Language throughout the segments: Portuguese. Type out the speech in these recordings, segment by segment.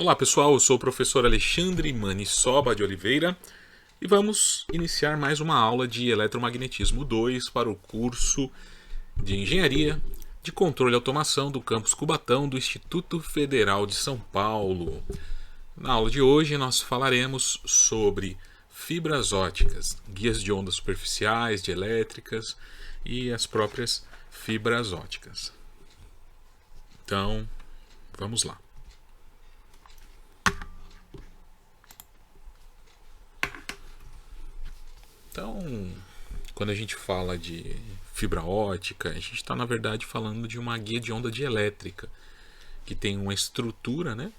Olá pessoal, eu sou o professor Alexandre Manisoba de Oliveira e vamos iniciar mais uma aula de Eletromagnetismo 2 para o curso de Engenharia de Controle e Automação do Campus Cubatão do Instituto Federal de São Paulo. Na aula de hoje nós falaremos sobre fibras óticas, guias de ondas superficiais, de elétricas e as próprias fibras óticas. Então, vamos lá. Então, quando a gente fala de fibra ótica, a gente está na verdade falando de uma guia de onda dielétrica que tem uma estrutura, né,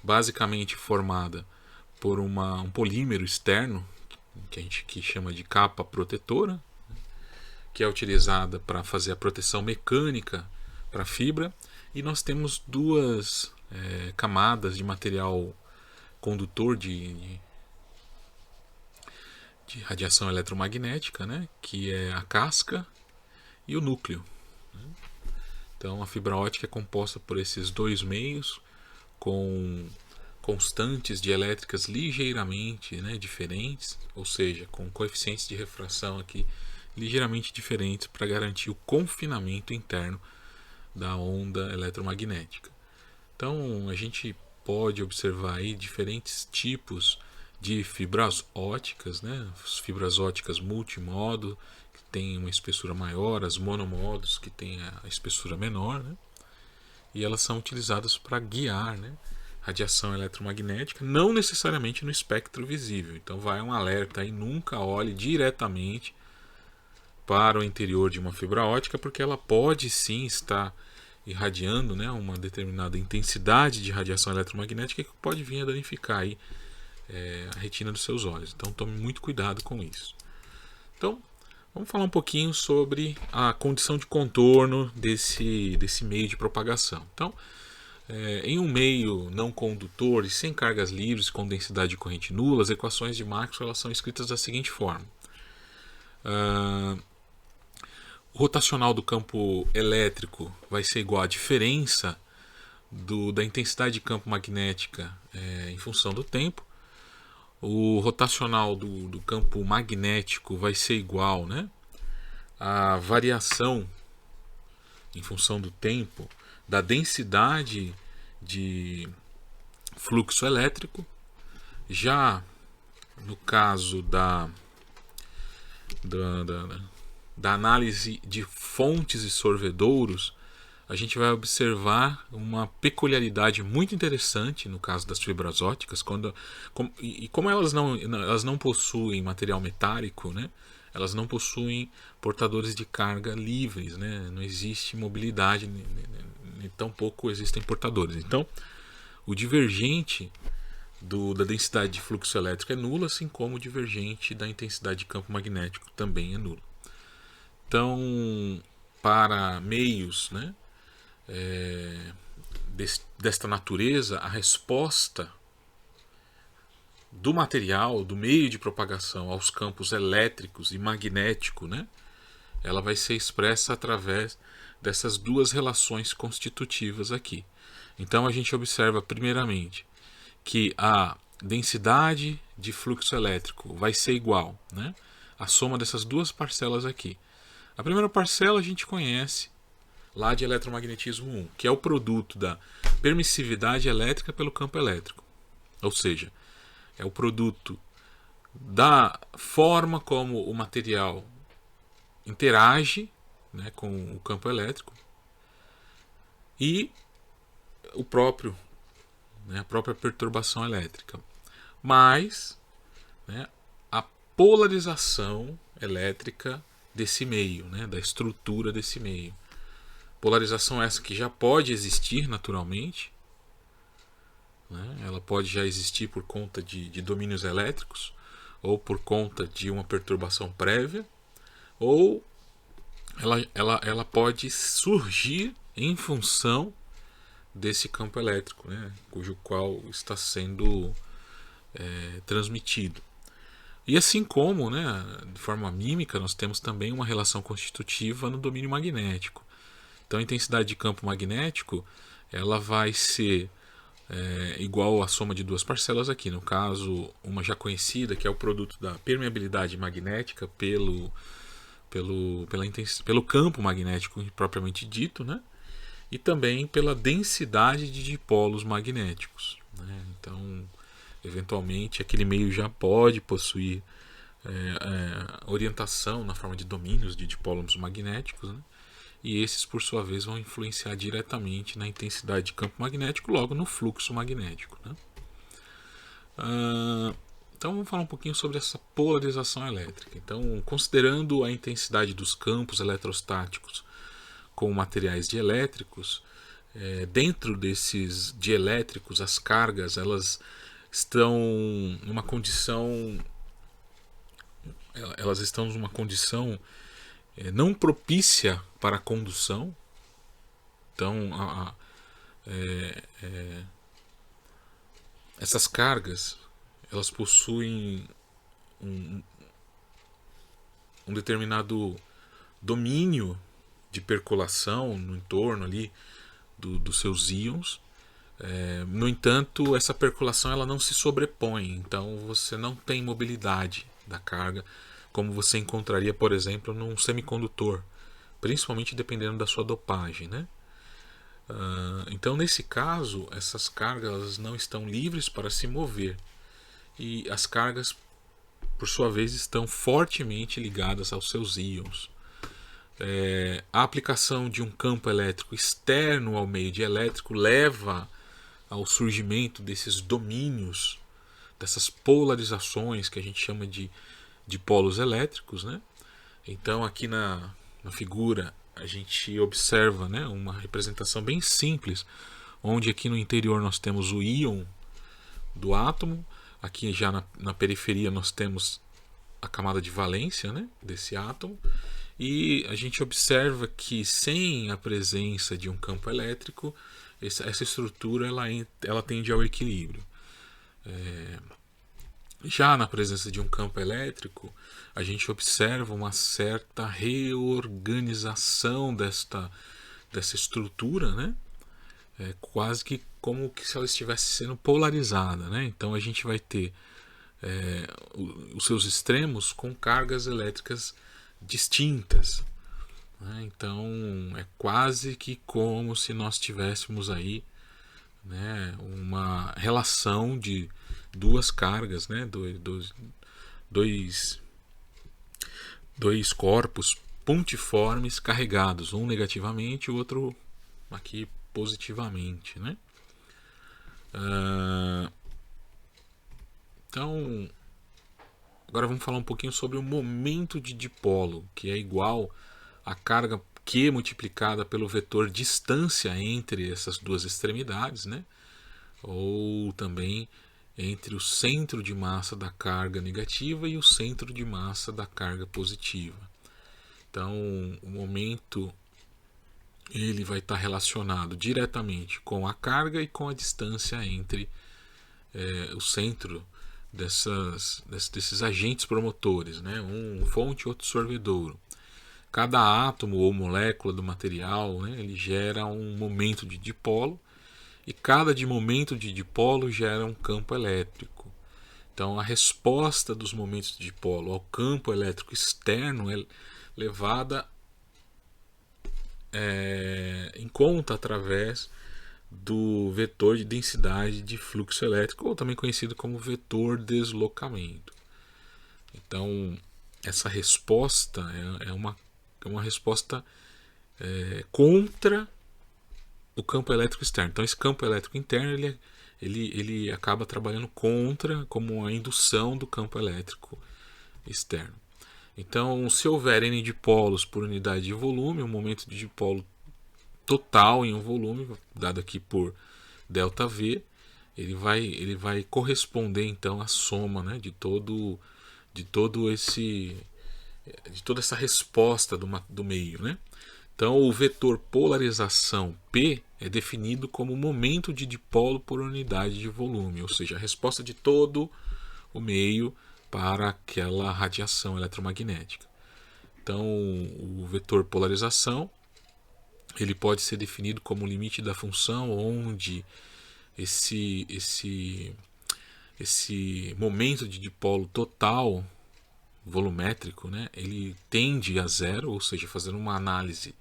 basicamente formada por um polímero externo que a gente chama de capa protetora, que é utilizada para fazer a proteção mecânica para a fibra, e nós temos duas camadas de material condutor de radiação eletromagnética, né, que é a casca e o núcleo. Então a fibra ótica é composta por esses dois meios com constantes dielétricas ligeiramente, né, diferentes, ou seja, com coeficientes de refração aqui ligeiramente diferentes para garantir o confinamento interno da onda eletromagnética. Então a gente pode observar aí diferentes tipos de fibras óticas, né? As fibras óticas multimodo, que tem uma espessura maior, as monomodos, que tem a espessura menor, né? E elas são utilizadas para guiar, né, radiação eletromagnética, não necessariamente no espectro visível. Então vai um alerta aí, nunca olhe diretamente para o interior de uma fibra ótica, porque ela pode sim estar irradiando, né, uma determinada intensidade de radiação eletromagnética que pode vir a danificar aí a retina dos seus olhos. Então tome muito cuidado com isso. Então vamos falar um pouquinho sobre a condição de contorno desse meio de propagação. Então, em um meio não condutor e sem cargas livres com densidade de corrente nula, as equações de Maxwell elas são escritas da seguinte forma. O rotacional do campo elétrico vai ser igual à diferença da intensidade de campo magnética em função do tempo. O rotacional do campo magnético vai ser igual, né, à variação em função do tempo da densidade de fluxo elétrico. Já no caso da análise de fontes e sorvedouros, a gente vai observar uma peculiaridade muito interessante no caso das fibras óticas, como elas não possuem material metálico, né, elas não possuem portadores de carga livres, né, não existe mobilidade, nem tampouco existem portadores. Então, o divergente da densidade de fluxo elétrico é nulo, assim como o divergente da intensidade de campo magnético também é nulo. Então, para meios, né, desta natureza, a resposta do material, do meio de propagação aos campos elétricos e magnético, né, ela vai ser expressa através dessas duas relações constitutivas aqui. Então a gente observa primeiramente que a densidade de fluxo elétrico vai ser igual, né, à soma dessas duas parcelas aqui. A primeira parcela a gente conhece lá de eletromagnetismo 1, que é o produto da permissividade elétrica pelo campo elétrico. Ou seja, é o produto da forma como o material interage, né, com o campo elétrico e a própria perturbação elétrica, mais, né, a polarização elétrica desse meio, né, da estrutura desse meio. Polarização essa que já pode existir naturalmente, né? Ela pode já existir por conta de domínios elétricos, ou por conta de uma perturbação prévia, ou ela pode surgir em função desse campo elétrico, né, cujo qual está sendo transmitido. E assim como, né, de forma mímica, nós temos também uma relação constitutiva no domínio magnético. Então a intensidade de campo magnético ela vai ser igual à soma de duas parcelas aqui. No caso, uma já conhecida, que é o produto da permeabilidade magnética pelo campo magnético propriamente dito, né? E também pela densidade de dipolos magnéticos, né? Então, eventualmente, aquele meio já pode possuir orientação na forma de domínios de dipolos magnéticos, né? E esses, por sua vez, vão influenciar diretamente na intensidade de campo magnético, logo no fluxo magnético, né? Então vamos falar um pouquinho sobre essa polarização elétrica. Então, considerando a intensidade dos campos eletrostáticos com materiais dielétricos, dentro desses dielétricos, as cargas elas estão numa condição não propícia para a condução. Então, essas cargas elas possuem um determinado domínio de percolação no entorno ali dos seus íons. No entanto, essa percolação ela não se sobrepõe, então você não tem mobilidade da carga como você encontraria, por exemplo, num semicondutor, principalmente dependendo da sua dopagem, né? Então, nesse caso, essas cargas não estão livres para se mover, e as cargas, por sua vez, estão fortemente ligadas aos seus íons. A aplicação de um campo elétrico externo ao meio dielétrico leva ao surgimento desses domínios, dessas polarizações que a gente chama de polos elétricos, né? Então, aqui na figura a gente observa, né, uma representação bem simples, onde aqui no interior nós temos o íon do átomo, aqui já na periferia nós temos a camada de valência, né, desse átomo, e a gente observa que sem a presença de um campo elétrico, essa estrutura ela tende ao equilíbrio. Já na presença de um campo elétrico, a gente observa uma certa reorganização dessa estrutura, né? Quase que como se ela estivesse sendo polarizada, né? Então a gente vai ter os seus extremos com cargas elétricas distintas, né? Então é quase que como se nós tivéssemos aí, né, uma relação de duas cargas, né, dois corpos pontiformes carregados, um negativamente, o outro aqui positivamente, né? Então, agora vamos falar um pouquinho sobre o momento de dipolo, que é igual à carga Q multiplicada pelo vetor distância entre essas duas extremidades, né? Ou também entre o centro de massa da carga negativa e o centro de massa da carga positiva. Então, o momento ele vai estar relacionado diretamente com a carga e com a distância entre o centro desses agentes promotores, né? Um fonte e outro sorvedouro. Cada átomo ou molécula do material, né, ele gera um momento de dipolo, e cada momento de dipolo gera um campo elétrico. Então, a resposta dos momentos de dipolo ao campo elétrico externo é levada em conta através do vetor de densidade de fluxo elétrico, ou também conhecido como vetor deslocamento. Então, essa resposta é uma resposta contra o campo elétrico externo. Então, esse campo elétrico interno ele acaba trabalhando contra, como a indução do campo elétrico externo. Então, se houver n dipolos por unidade de volume, o momento de dipolo total em um volume, dado aqui por ΔV, ele vai corresponder então à soma, né, de toda essa resposta do meio, né? Então, o vetor polarização P é definido como o momento de dipolo por unidade de volume, ou seja, a resposta de todo o meio para aquela radiação eletromagnética. Então, o vetor polarização ele pode ser definido como o limite da função onde esse momento de dipolo total volumétrico, né, ele tende a zero, ou seja, fazendo uma análise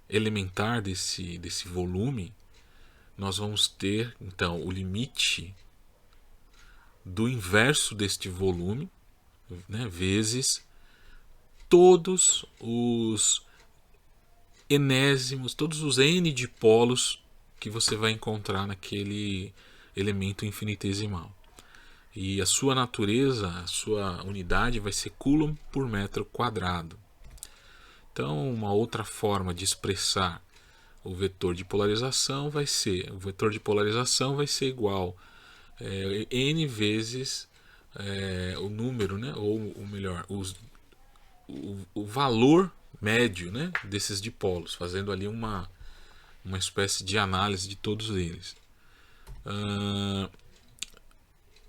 elementar desse volume, nós vamos ter então o limite do inverso deste volume, né, vezes todos os enésimos, todos os n dipolos que você vai encontrar naquele elemento infinitesimal. E a sua natureza, a sua unidade vai ser coulomb por metro quadrado. Então, uma outra forma de expressar o vetor de polarização vai ser, igual n vezes o número, né, ou melhor, o valor médio, né, desses dipolos, fazendo ali uma espécie de análise de todos eles.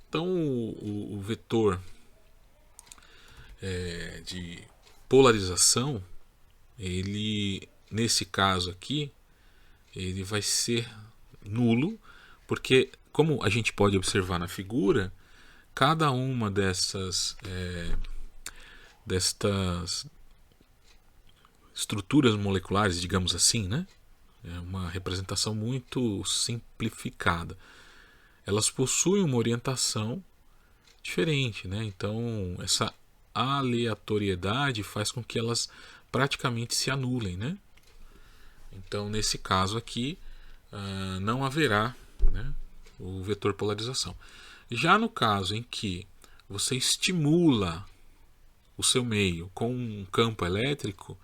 Então o vetor de polarização, ele nesse caso aqui, ele vai ser nulo, porque como a gente pode observar na figura, cada uma destas estruturas moleculares, digamos assim, né? É uma representação muito simplificada. Elas possuem uma orientação diferente, né? Então essa aleatoriedade faz com que elas praticamente se anulem, né? Então nesse caso aqui não haverá, né, o vetor polarização. Já no caso em que você estimula o seu meio com um campo elétrico,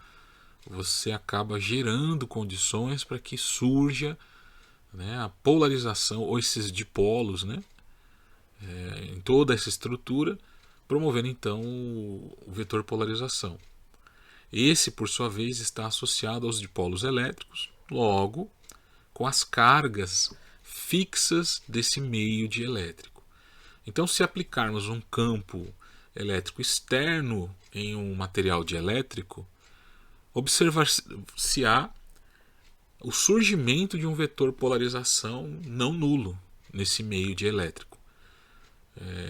você acaba gerando condições para que surja, né, a polarização ou esses dipolos, né, em toda essa estrutura, promovendo então o vetor polarização. Esse, por sua vez, está associado aos dipolos elétricos, logo com as cargas fixas desse meio dielétrico. Então, se aplicarmos um campo elétrico externo em um material dielétrico, observar-se-á o surgimento de um vetor polarização não nulo nesse meio dielétrico.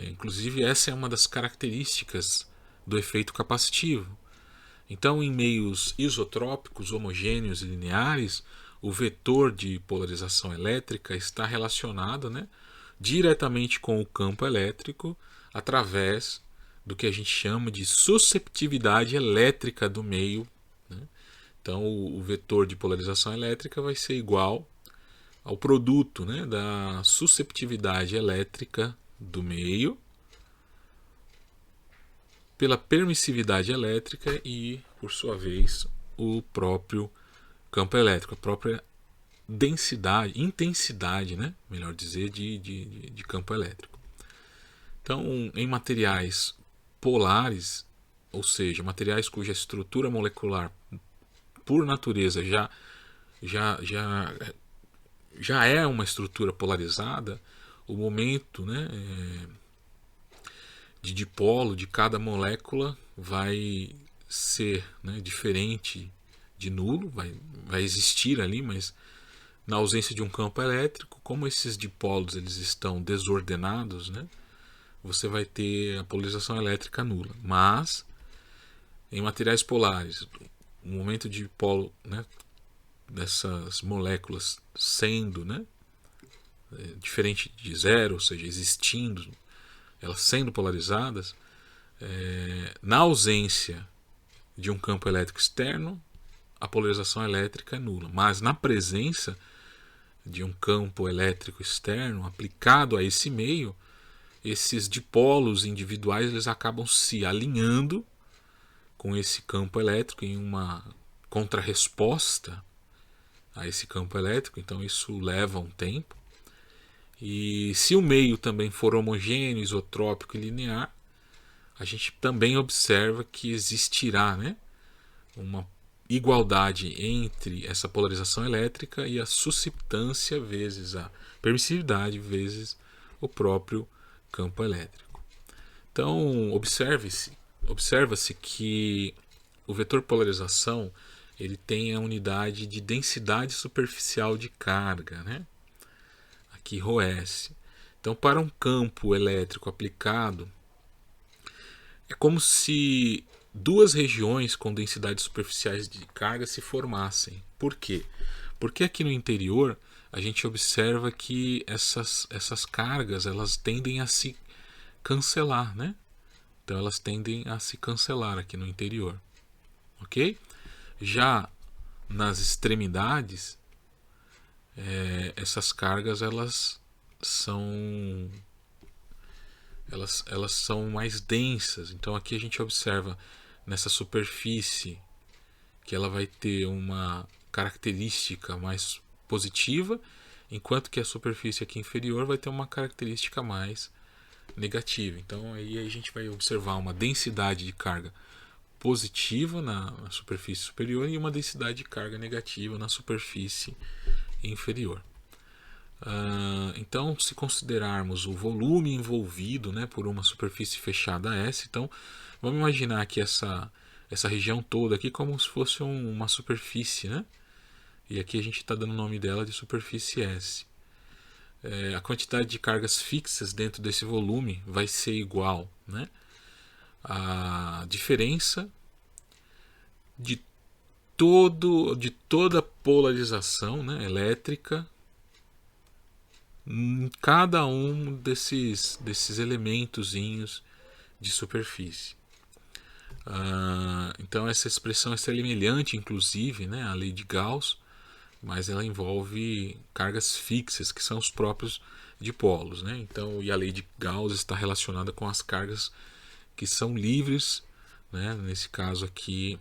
Inclusive, essa é uma das características do efeito capacitivo. Então, em meios isotrópicos, homogêneos e lineares, o vetor de polarização elétrica está relacionado, né, diretamente com o campo elétrico através do que a gente chama de susceptividade elétrica do meio, né? Então, o vetor de polarização elétrica vai ser igual ao produto, né, da susceptividade elétrica do meio pela permissividade elétrica e, por sua vez, o próprio campo elétrico, a própria densidade, intensidade, né, melhor dizer, de campo elétrico. Então, em materiais polares, ou seja, materiais cuja estrutura molecular, por natureza, já é uma estrutura polarizada, o momento, né, de dipolo de cada molécula vai ser, né, diferente de nulo, vai existir ali, mas na ausência de um campo elétrico, como esses dipolos eles estão desordenados, né, você vai ter a polarização elétrica nula. Mas em materiais polares, o momento de dipolo, né, dessas moléculas sendo, né, diferente de zero, ou seja, existindo, elas sendo polarizadas, na ausência de um campo elétrico externo, a polarização elétrica é nula. Mas na presença de um campo elétrico externo aplicado a esse meio, esses dipolos individuais eles acabam se alinhando com esse campo elétrico em uma contrarresposta a esse campo elétrico. Então isso leva um tempo. E se o meio também for homogêneo, isotrópico e linear, a gente também observa que existirá, né, uma igualdade entre essa polarização elétrica e a susciptância vezes a permissividade vezes o próprio campo elétrico. Então, observa-se que o vetor polarização ele tem a unidade de densidade superficial de carga, né? aqui ρS. Então, para um campo elétrico aplicado, é como se duas regiões com densidades superficiais de carga se formassem. Por quê? Porque aqui no interior a gente observa que essas cargas elas tendem a se cancelar, né? Então elas tendem a se cancelar aqui no interior, ok? Já nas extremidades, essas cargas elas são mais densas. Então aqui a gente observa nessa superfície que ela vai ter uma característica mais positiva, enquanto que a superfície aqui inferior vai ter uma característica mais negativa. Então aí a gente vai observar uma densidade de carga positiva na superfície superior e uma densidade de carga negativa na superfície inferior. Então, se considerarmos o volume envolvido, né, por uma superfície fechada S, então vamos imaginar que essa região toda aqui como se fosse uma superfície, né? E aqui a gente está dando o nome dela de superfície S. A quantidade de cargas fixas dentro desse volume vai ser igual, né, a diferença de toda a polarização, né, elétrica em cada um desses elementozinhos de superfície. Então essa expressão é semelhante, inclusive, né, à lei de Gauss, mas ela envolve cargas fixas, que são os próprios dipolos, né? Então, e a lei de Gauss está relacionada com as cargas que são livres, né? Nesse caso aqui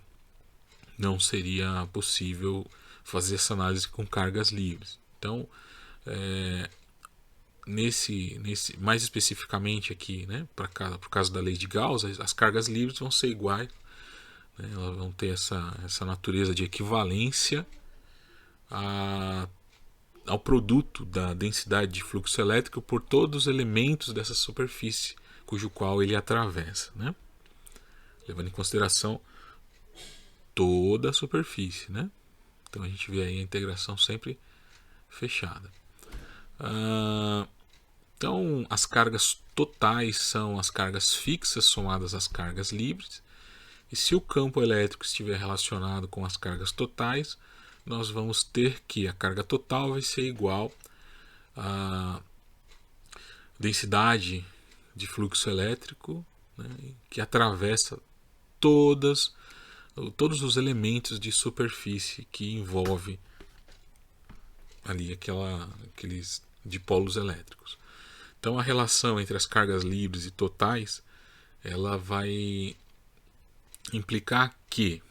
não seria possível fazer essa análise com cargas livres. Então, mais especificamente aqui, né, por causa da lei de Gauss, as cargas livres vão ser iguais, né? Elas vão ter essa natureza de equivalência ao produto da densidade de fluxo elétrico por todos os elementos dessa superfície cujo qual ele atravessa, né? Levando em consideração toda a superfície, né? Então a gente vê aí a integração sempre fechada. Então as cargas totais são as cargas fixas somadas às cargas livres, e se o campo elétrico estiver relacionado com as cargas totais, nós vamos ter que a carga total vai ser igual à densidade de fluxo elétrico, né, que atravessa todos os elementos de superfície que envolve ali aqueles dipolos elétricos. Então a relação entre as cargas livres e totais ela vai implicar que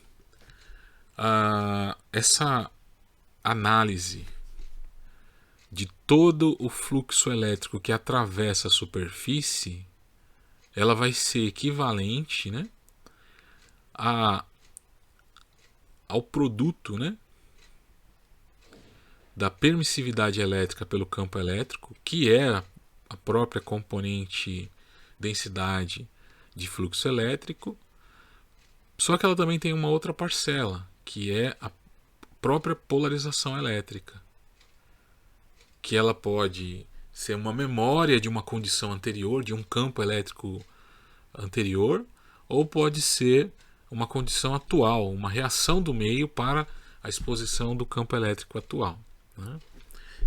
essa análise de todo o fluxo elétrico que atravessa a superfície ela vai ser equivalente, né, ao produto, né, da permissividade elétrica pelo campo elétrico, que é a própria componente densidade de fluxo elétrico, só que ela também tem uma outra parcela, que é a própria polarização elétrica, que ela pode ser uma memória de uma condição anterior, de um campo elétrico anterior, ou pode ser uma condição atual, uma reação do meio para a exposição do campo elétrico atual, né?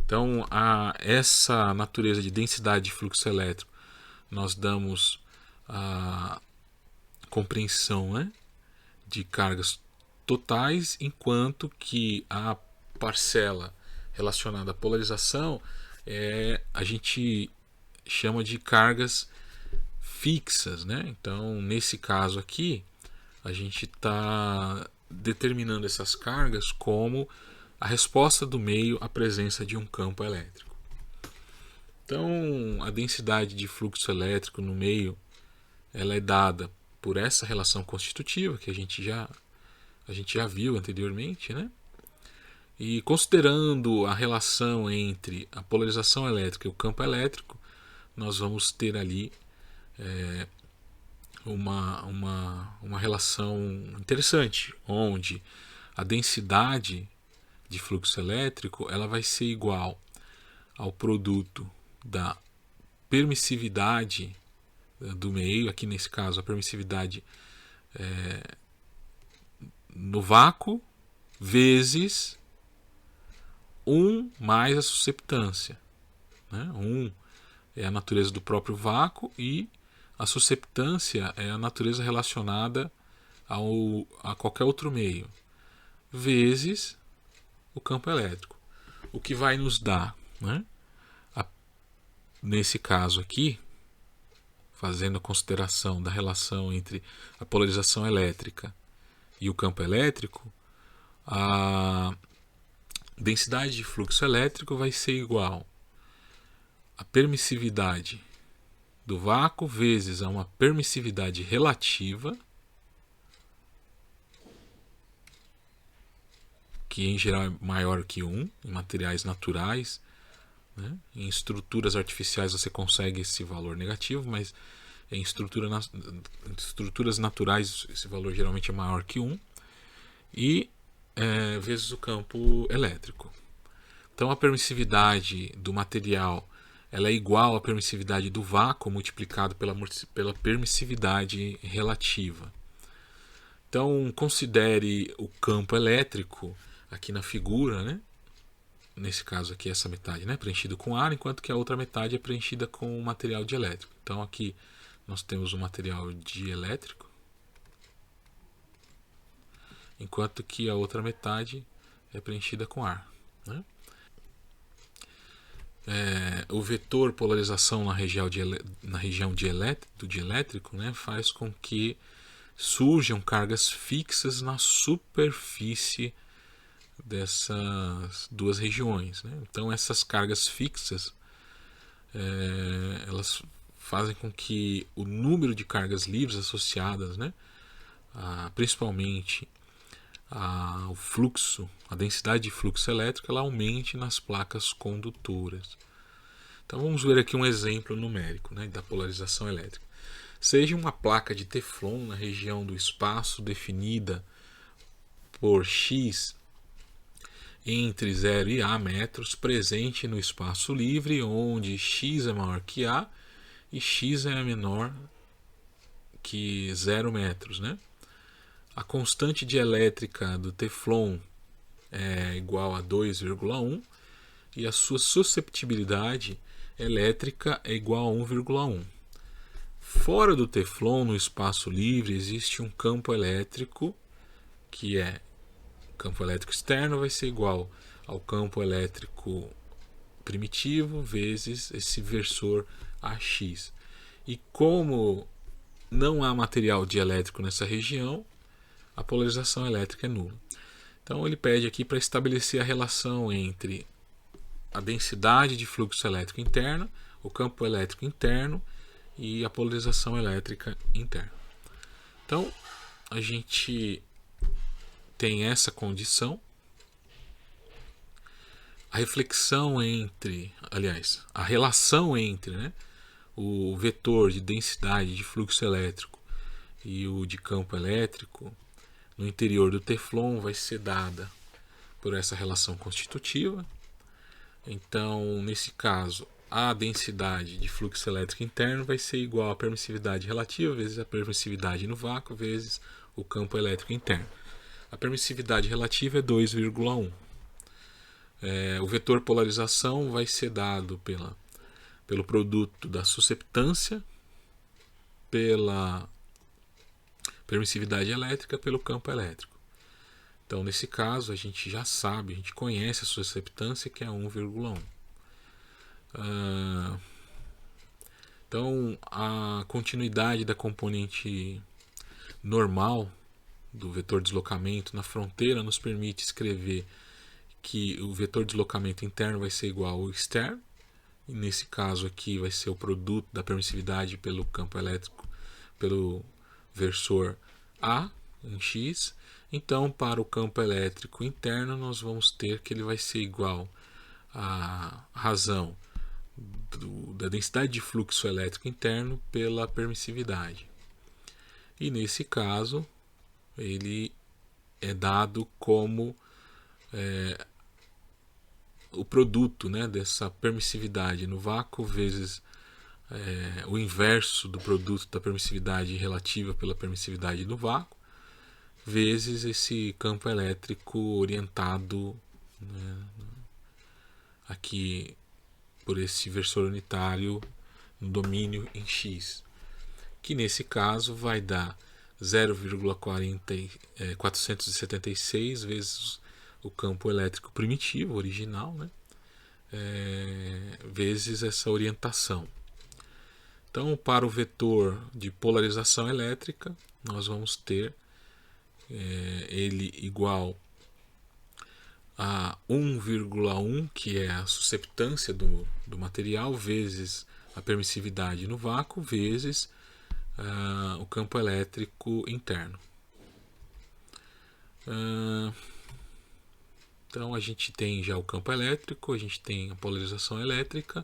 Então, a essa natureza de densidade de fluxo elétrico nós damos a compreensão, né, de cargas totais, enquanto que a parcela relacionada à polarização a gente chama de cargas fixas, né? Então, nesse caso aqui, a gente está determinando essas cargas como a resposta do meio à presença de um campo elétrico. Então, a densidade de fluxo elétrico no meio ela é dada por essa relação constitutiva que a gente já viu anteriormente, né? E considerando a relação entre a polarização elétrica e o campo elétrico, nós vamos ter ali uma relação interessante, onde a densidade de fluxo elétrico ela vai ser igual ao produto da permissividade do meio, aqui nesse caso a permissividade no vácuo, vezes 1 mais a susceptância. 1 é a natureza do próprio vácuo e a susceptância é a natureza relacionada a qualquer outro meio, vezes o campo elétrico. O que vai nos dar, nesse caso aqui, fazendo a consideração da relação entre a polarização elétrica e o campo elétrico, a densidade de fluxo elétrico vai ser igual a permissividade do vácuo vezes a uma permissividade relativa, que em geral é maior que 1 em materiais naturais. Em estruturas artificiais você consegue esse valor negativo, mas em estruturas naturais esse valor geralmente é maior que 1, e vezes o campo elétrico. Então a permissividade do material ela é igual à permissividade do vácuo multiplicado pela permissividade relativa. Então considere o campo elétrico aqui na figura, nesse caso aqui essa metade, preenchido com ar, enquanto que a outra metade é preenchida com material dielétrico. Então aqui nós temos o material dielétrico, enquanto que a outra metade é preenchida com ar. O vetor polarização na região do dielétrico faz com que surjam cargas fixas na superfície dessas duas regiões. Então essas cargas fixas elas fazem com que o número de cargas livres associadas, principalmente ao fluxo, a densidade de fluxo elétrico, ela aumente nas placas condutoras. Então vamos ver aqui um exemplo numérico da polarização elétrica. Seja uma placa de Teflon na região do espaço definida por x entre 0 e a metros, presente no espaço livre, onde x é maior que a e x é menor que 0 metros. A constante dielétrica do Teflon é igual a 2,1 e a sua susceptibilidade elétrica é igual a 1,1. Fora do Teflon, no espaço livre, existe um campo elétrico que é o campo elétrico externo vai ser igual ao campo elétrico primitivo vezes esse versor AX. E como não há material dielétrico nessa região, a polarização elétrica é nula. Então ele pede aqui para estabelecer a relação entre a densidade de fluxo elétrico interno, o campo elétrico interno e a polarização elétrica interna. Então a gente tem essa condição. A reflexão entre, a relação entre o vetor de densidade de fluxo elétrico e o de campo elétrico no interior do Teflon vai ser dada por essa relação constitutiva. Então, nesse caso, a densidade de fluxo elétrico interno vai ser igual à permissividade relativa vezes a permissividade no vácuo vezes o campo elétrico interno. A permissividade relativa é 2,1. O vetor polarização vai ser dado pelo produto da susceptância, pela permissividade elétrica, pelo campo elétrico. Então, nesse caso, a gente já sabe, a gente conhece a susceptância, que é 1,1. Então, a continuidade da componente normal do vetor deslocamento na fronteira nos permite escrever que o vetor deslocamento interno vai ser igual ao externo, e nesse caso aqui vai ser o produto da permissividade pelo campo elétrico, pelo versor A em x. Então, para o campo elétrico interno, nós vamos ter que ele vai ser igual à razão da densidade de fluxo elétrico interno pela permissividade. E nesse caso, ele é dado como o produto, né, dessa permissividade no vácuo vezes o inverso do produto da permissividade relativa pela permissividade no vácuo, vezes esse campo elétrico orientado, né, aqui por esse versor unitário no domínio em X, que nesse caso vai dar 0,476 vezes o campo elétrico primitivo, original, né? Vezes essa orientação. Então, para o vetor de polarização elétrica, nós vamos ter ele igual a 1,1, que é a susceptância do material, vezes a permissividade no vácuo, vezes o campo elétrico interno. Então a gente tem já o campo elétrico, a gente tem a polarização elétrica,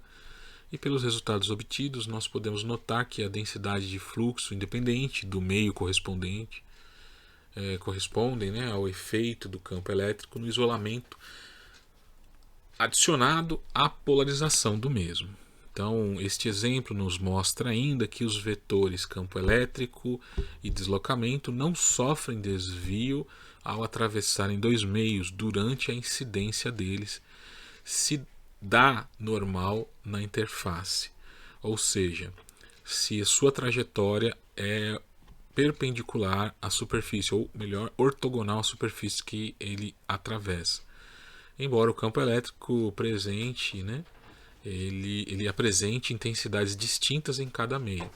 e pelos resultados obtidos nós podemos notar que a densidade de fluxo independente do meio correspondente correspondem, né, ao efeito do campo elétrico no isolamento adicionado à polarização do mesmo. Então, este exemplo nos mostra ainda que os vetores campo elétrico e deslocamento não sofrem desvio ao atravessarem dois meios durante a incidência deles, se dá normal na interface, ou seja, se a sua trajetória é perpendicular à superfície, ou melhor, ortogonal à superfície que ele atravessa. Embora o campo elétrico presente, né, ele apresente intensidades distintas em cada meio.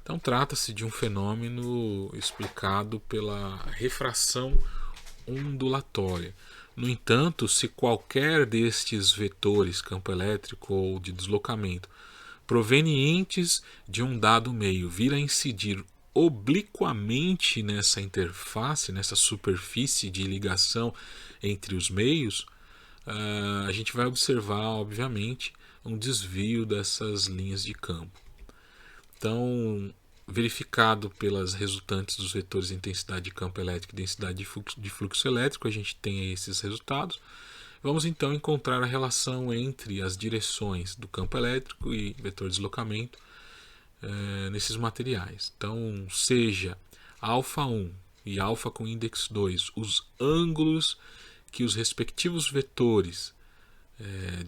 Então trata-se de um fenômeno explicado pela refração ondulatória. No entanto, se qualquer destes vetores, campo elétrico ou de deslocamento, provenientes de um dado meio, vir a incidir obliquamente nessa interface, nessa superfície de ligação entre os meios, a gente vai observar, obviamente, um desvio dessas linhas de campo. Então, verificado pelas resultantes dos vetores de intensidade de campo elétrico e densidade de fluxo elétrico, a gente tem esses resultados. Vamos então encontrar a relação entre as direções do campo elétrico e vetor de deslocamento nesses materiais. Então, seja α1 e α com índice 2, os ângulos que os respectivos vetores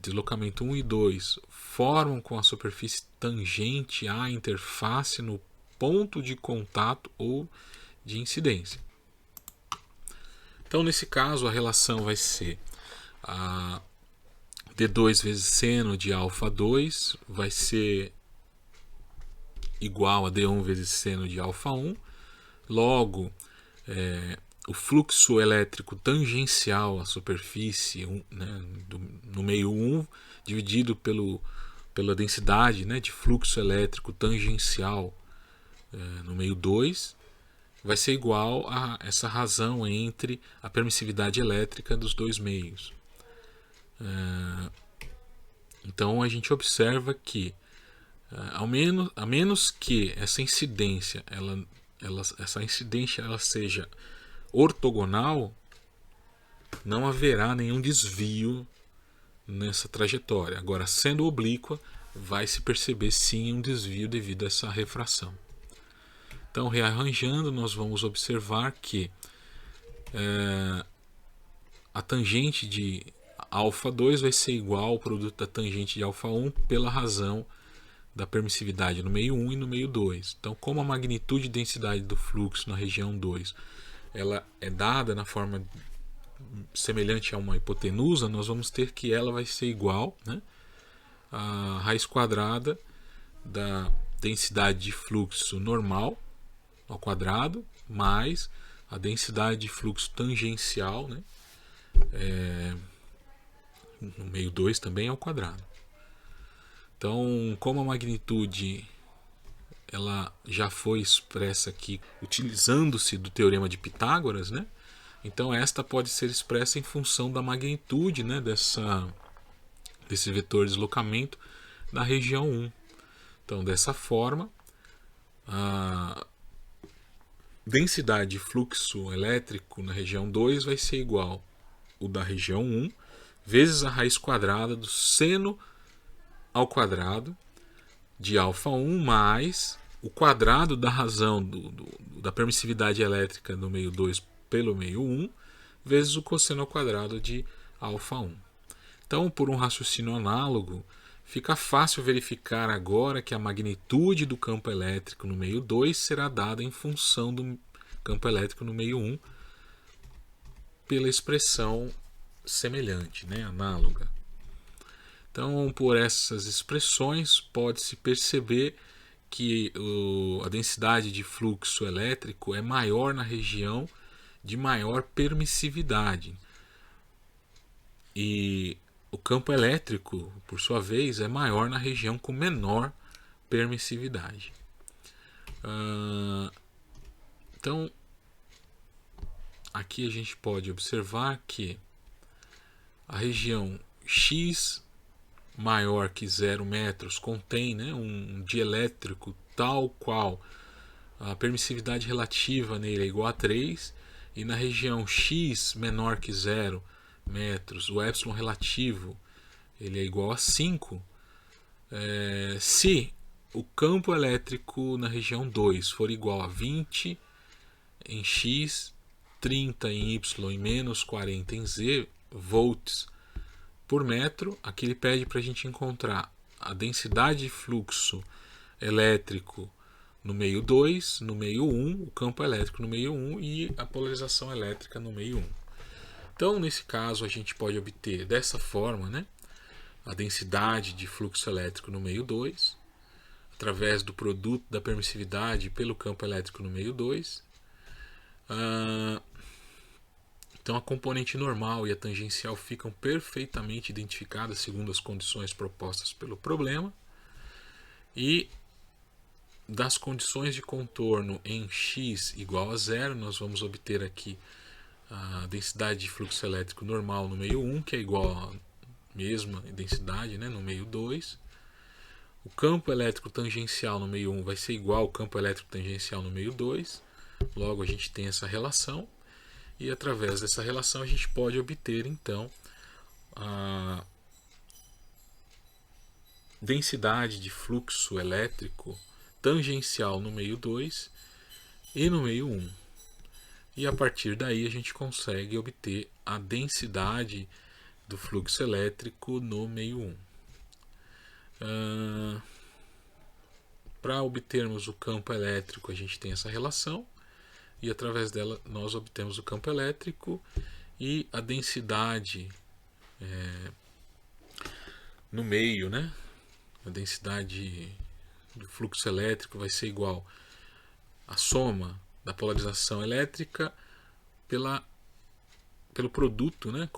deslocamento 1 e 2 formam com a superfície tangente à interface no ponto de contato ou de incidência. Então, nesse caso, a relação vai ser a d2 vezes seno de α2 vai ser igual a d1 vezes seno de α1. Logo, o fluxo elétrico tangencial à superfície, né, no meio 1, dividido pela densidade, né, de fluxo elétrico tangencial no meio 2, vai ser igual a essa razão entre a permissividade elétrica dos dois meios. Então a gente observa que a menos que essa incidência ela seja ortogonal, não haverá nenhum desvio nessa trajetória. Agora, sendo oblíqua, vai se perceber sim um desvio devido a essa refração. Então, rearranjando, nós vamos observar que a tangente de α2 vai ser igual ao produto da tangente de α1 pela razão da permissividade no meio 1 e no meio 2. Então, como a magnitude e densidade do fluxo na região 2 ela é dada na forma semelhante a uma hipotenusa, nós vamos ter que ela vai ser igual, né, a raiz quadrada da densidade de fluxo normal ao quadrado mais a densidade de fluxo tangencial, né, no meio 2 também ao quadrado. Então, como a magnitude ela já foi expressa aqui utilizando-se do teorema de Pitágoras, né? Então esta pode ser expressa em função da magnitude, né, desse vetor de deslocamento na região 1. Então, dessa forma, a densidade de fluxo elétrico na região 2 vai ser igual ao da região 1 vezes a raiz quadrada do seno ao quadrado de α1 mais o quadrado da razão da permissividade elétrica do meio 2 pelo meio 1 vezes o cosseno ao quadrado de α1. Então, por um raciocínio análogo, fica fácil verificar agora que a magnitude do campo elétrico no meio 2 será dada em função do campo elétrico no meio 1 pela expressão semelhante, né, análoga. Então, por essas expressões, pode-se perceber que a densidade de fluxo elétrico é maior na região de maior permissividade. E o campo elétrico, por sua vez, é maior na região com menor permissividade. Então, aqui a gente pode observar que a região X maior que 0 metros contém, né, um dielétrico tal qual a permissividade relativa nele é igual a 3, e na região X menor que 0 metros, o epsilon relativo ele é igual a 5. Se o campo elétrico na região 2 for igual a 20 em X, 30 em Y e menos 40 em Z volts por metro, aqui ele pede para a gente encontrar a densidade de fluxo elétrico no meio 2, no meio 1, o campo elétrico no meio 1 e a polarização elétrica no meio 1. Então, nesse caso, a gente pode obter dessa forma, né, a densidade de fluxo elétrico no meio 2, através do produto da permissividade pelo campo elétrico no meio 2. Então, a componente normal e a tangencial ficam perfeitamente identificadas segundo as condições propostas pelo problema. E das condições de contorno em x igual a 0, nós vamos obter aqui a densidade de fluxo elétrico normal no meio 1, que é igual à mesma densidade, né, no meio 2. O campo elétrico tangencial no meio 1 vai ser igual ao campo elétrico tangencial no meio 2. Logo, a gente tem essa relação. E através dessa relação a gente pode obter então a densidade de fluxo elétrico tangencial no meio 2 e no meio 1. E a partir daí a gente consegue obter a densidade do fluxo elétrico no meio 1. Para obtermos o campo elétrico a gente tem essa relação. E através dela nós obtemos o campo elétrico e a densidade no meio, né? A densidade do fluxo elétrico vai ser igual à soma da polarização elétrica pelo produto, né?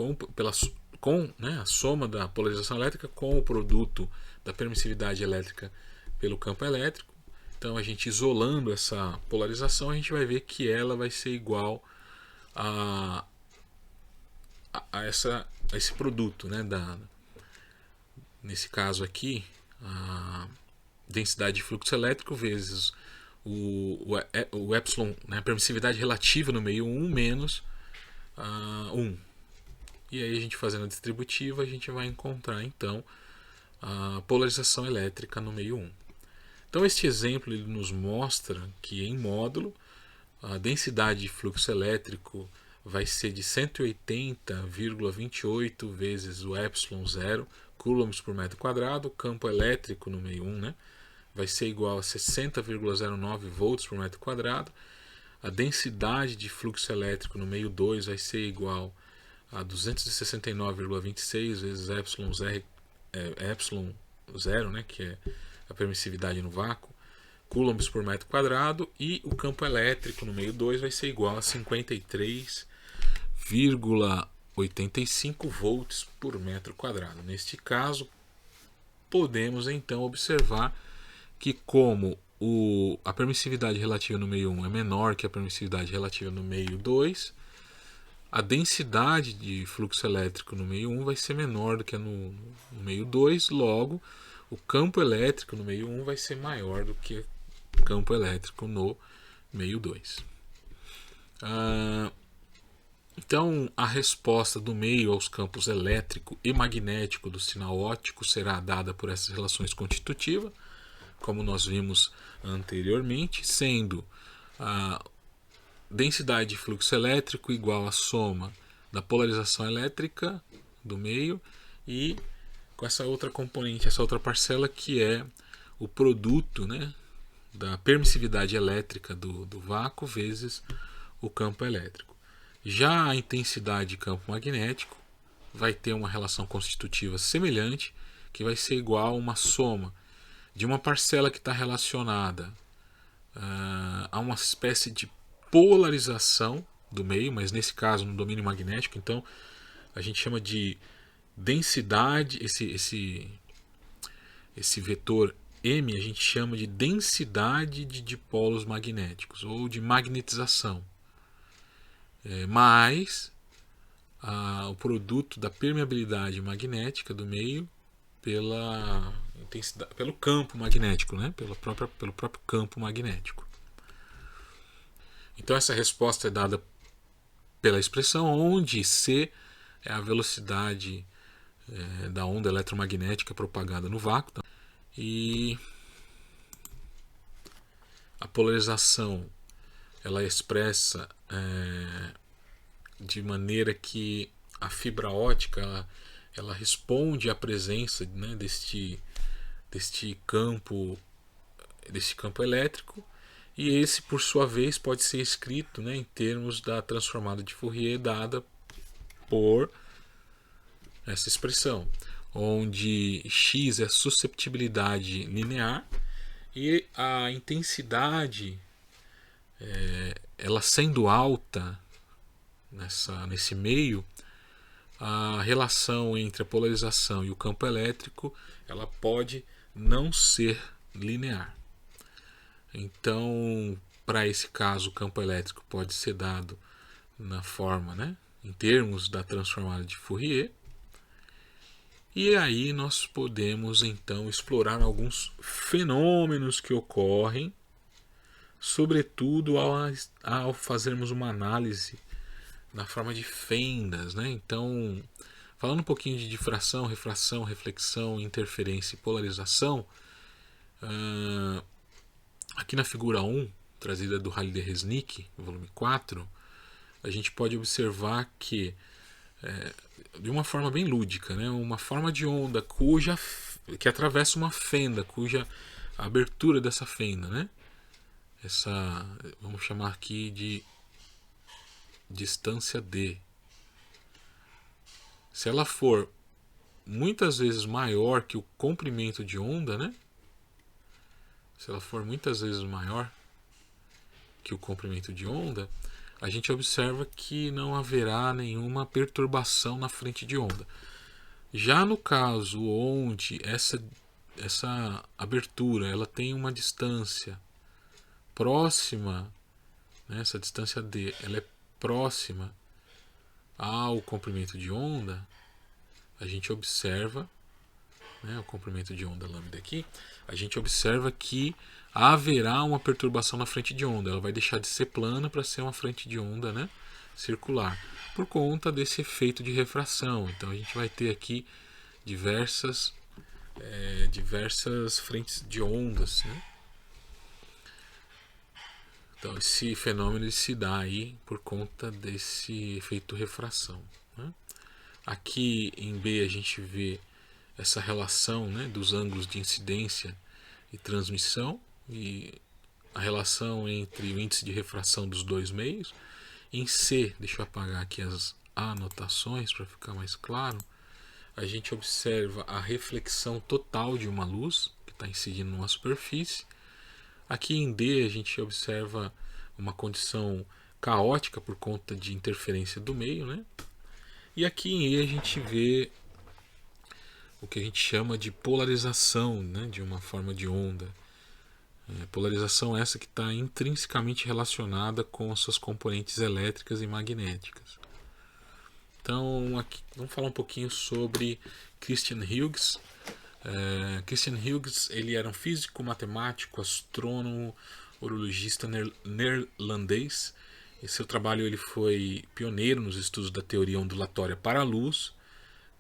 A soma da polarização elétrica com o produto da permissividade elétrica pelo campo elétrico. Então, a gente isolando essa polarização, a gente vai ver que ela vai ser igual a esse produto, né? Nesse caso aqui, a densidade de fluxo elétrico vezes o epsilon, né? A permissividade relativa no meio 1 menos 1. E aí, a gente fazendo a distributiva, a gente vai encontrar então a polarização elétrica no meio 1. Então, este exemplo ele nos mostra que em módulo a densidade de fluxo elétrico vai ser de 180,28 vezes o epsilon 0 coulombs por metro quadrado. O campo elétrico no meio 1, né, vai ser igual a 60,09 volts por metro quadrado. A densidade de fluxo elétrico no meio 2 vai ser igual a 269,26 vezes epsilon 0, né, que é a permissividade no vácuo, coulombs por metro quadrado, e o campo elétrico no meio 2 vai ser igual a 53,85 volts por metro quadrado. Neste caso, podemos então observar que como a permissividade relativa no meio 1 é menor que a permissividade relativa no meio 2, a densidade de fluxo elétrico no meio 1 vai ser menor do que no meio 2, logo o campo elétrico no meio 1 vai ser maior do que o campo elétrico no meio 2. Então, a resposta do meio aos campos elétrico e magnético do sinal óptico será dada por essas relações constitutivas, como nós vimos anteriormente, sendo a densidade de fluxo elétrico igual à soma da polarização elétrica do meio e com essa outra componente, essa outra parcela que é o produto, né, da permissividade elétrica do vácuo vezes o campo elétrico. Já a intensidade de campo magnético vai ter uma relação constitutiva semelhante, que vai ser igual a uma soma de uma parcela que está relacionada a uma espécie de polarização do meio, mas nesse caso no domínio magnético. Então a gente chama de densidade, esse vetor M a gente chama de densidade de dipolos magnéticos ou de magnetização, mais o produto da permeabilidade magnética do meio pela intensidade, pelo campo magnético, né? pelo próprio campo magnético. Então essa resposta é dada pela expressão onde C é a velocidade da onda eletromagnética propagada no vácuo, e a polarização ela expressa de maneira que a fibra ótica ela responde à presença, né, deste campo elétrico, e esse por sua vez pode ser escrito, né, em termos da transformada de Fourier dada por essa expressão, onde x é a susceptibilidade linear e a intensidade, ela sendo alta nesse meio, a relação entre a polarização e o campo elétrico ela pode não ser linear. Então, para esse caso, o campo elétrico pode ser dado na forma, né, em termos da transformada de Fourier. E aí nós podemos então explorar alguns fenômenos que ocorrem, sobretudo ao fazermos uma análise na forma de fendas, né? Então, falando um pouquinho de difração, refração, reflexão, interferência e polarização, aqui na figura 1, trazida do Haliday-Resnick, volume 4, a gente pode observar que, de uma forma bem lúdica, né, uma forma de onda que atravessa uma fenda, cuja abertura dessa fenda, né, vamos chamar aqui de distância D. Se ela for muitas vezes maior que o comprimento de onda, né, se ela for muitas vezes maior que o comprimento de onda, a gente observa que não haverá nenhuma perturbação na frente de onda. Já no caso onde essa abertura ela tem uma distância próxima, né, essa distância D ela é próxima ao comprimento de onda, a gente observa, né, o comprimento de onda lambda aqui, a gente observa que haverá uma perturbação na frente de onda. Ela vai deixar de ser plana para ser uma frente de onda, né, circular, por conta desse efeito de refração. Então a gente vai ter aqui diversas frentes de ondas, né? Então esse fenômeno se dá aí por conta desse efeito refração, né? Aqui em B a gente vê essa relação, né, dos ângulos de incidência e transmissão e a relação entre o índice de refração dos dois meios. Em C, deixa eu apagar aqui as anotações para ficar mais claro, a gente observa a reflexão total de uma luz que está incidindo numa superfície. Aqui em D a gente observa uma condição caótica por conta de interferência do meio, né? E aqui em E a gente vê o que a gente chama de polarização, né, de uma forma de onda. Polarização essa que está intrinsecamente relacionada com as suas componentes elétricas e magnéticas. Então, aqui, vamos falar um pouquinho sobre Christian Huygens. Christian Huygens ele era um físico, matemático, astrônomo, horologista neerlandês, Esse seu trabalho ele foi pioneiro nos estudos da teoria ondulatória para a luz,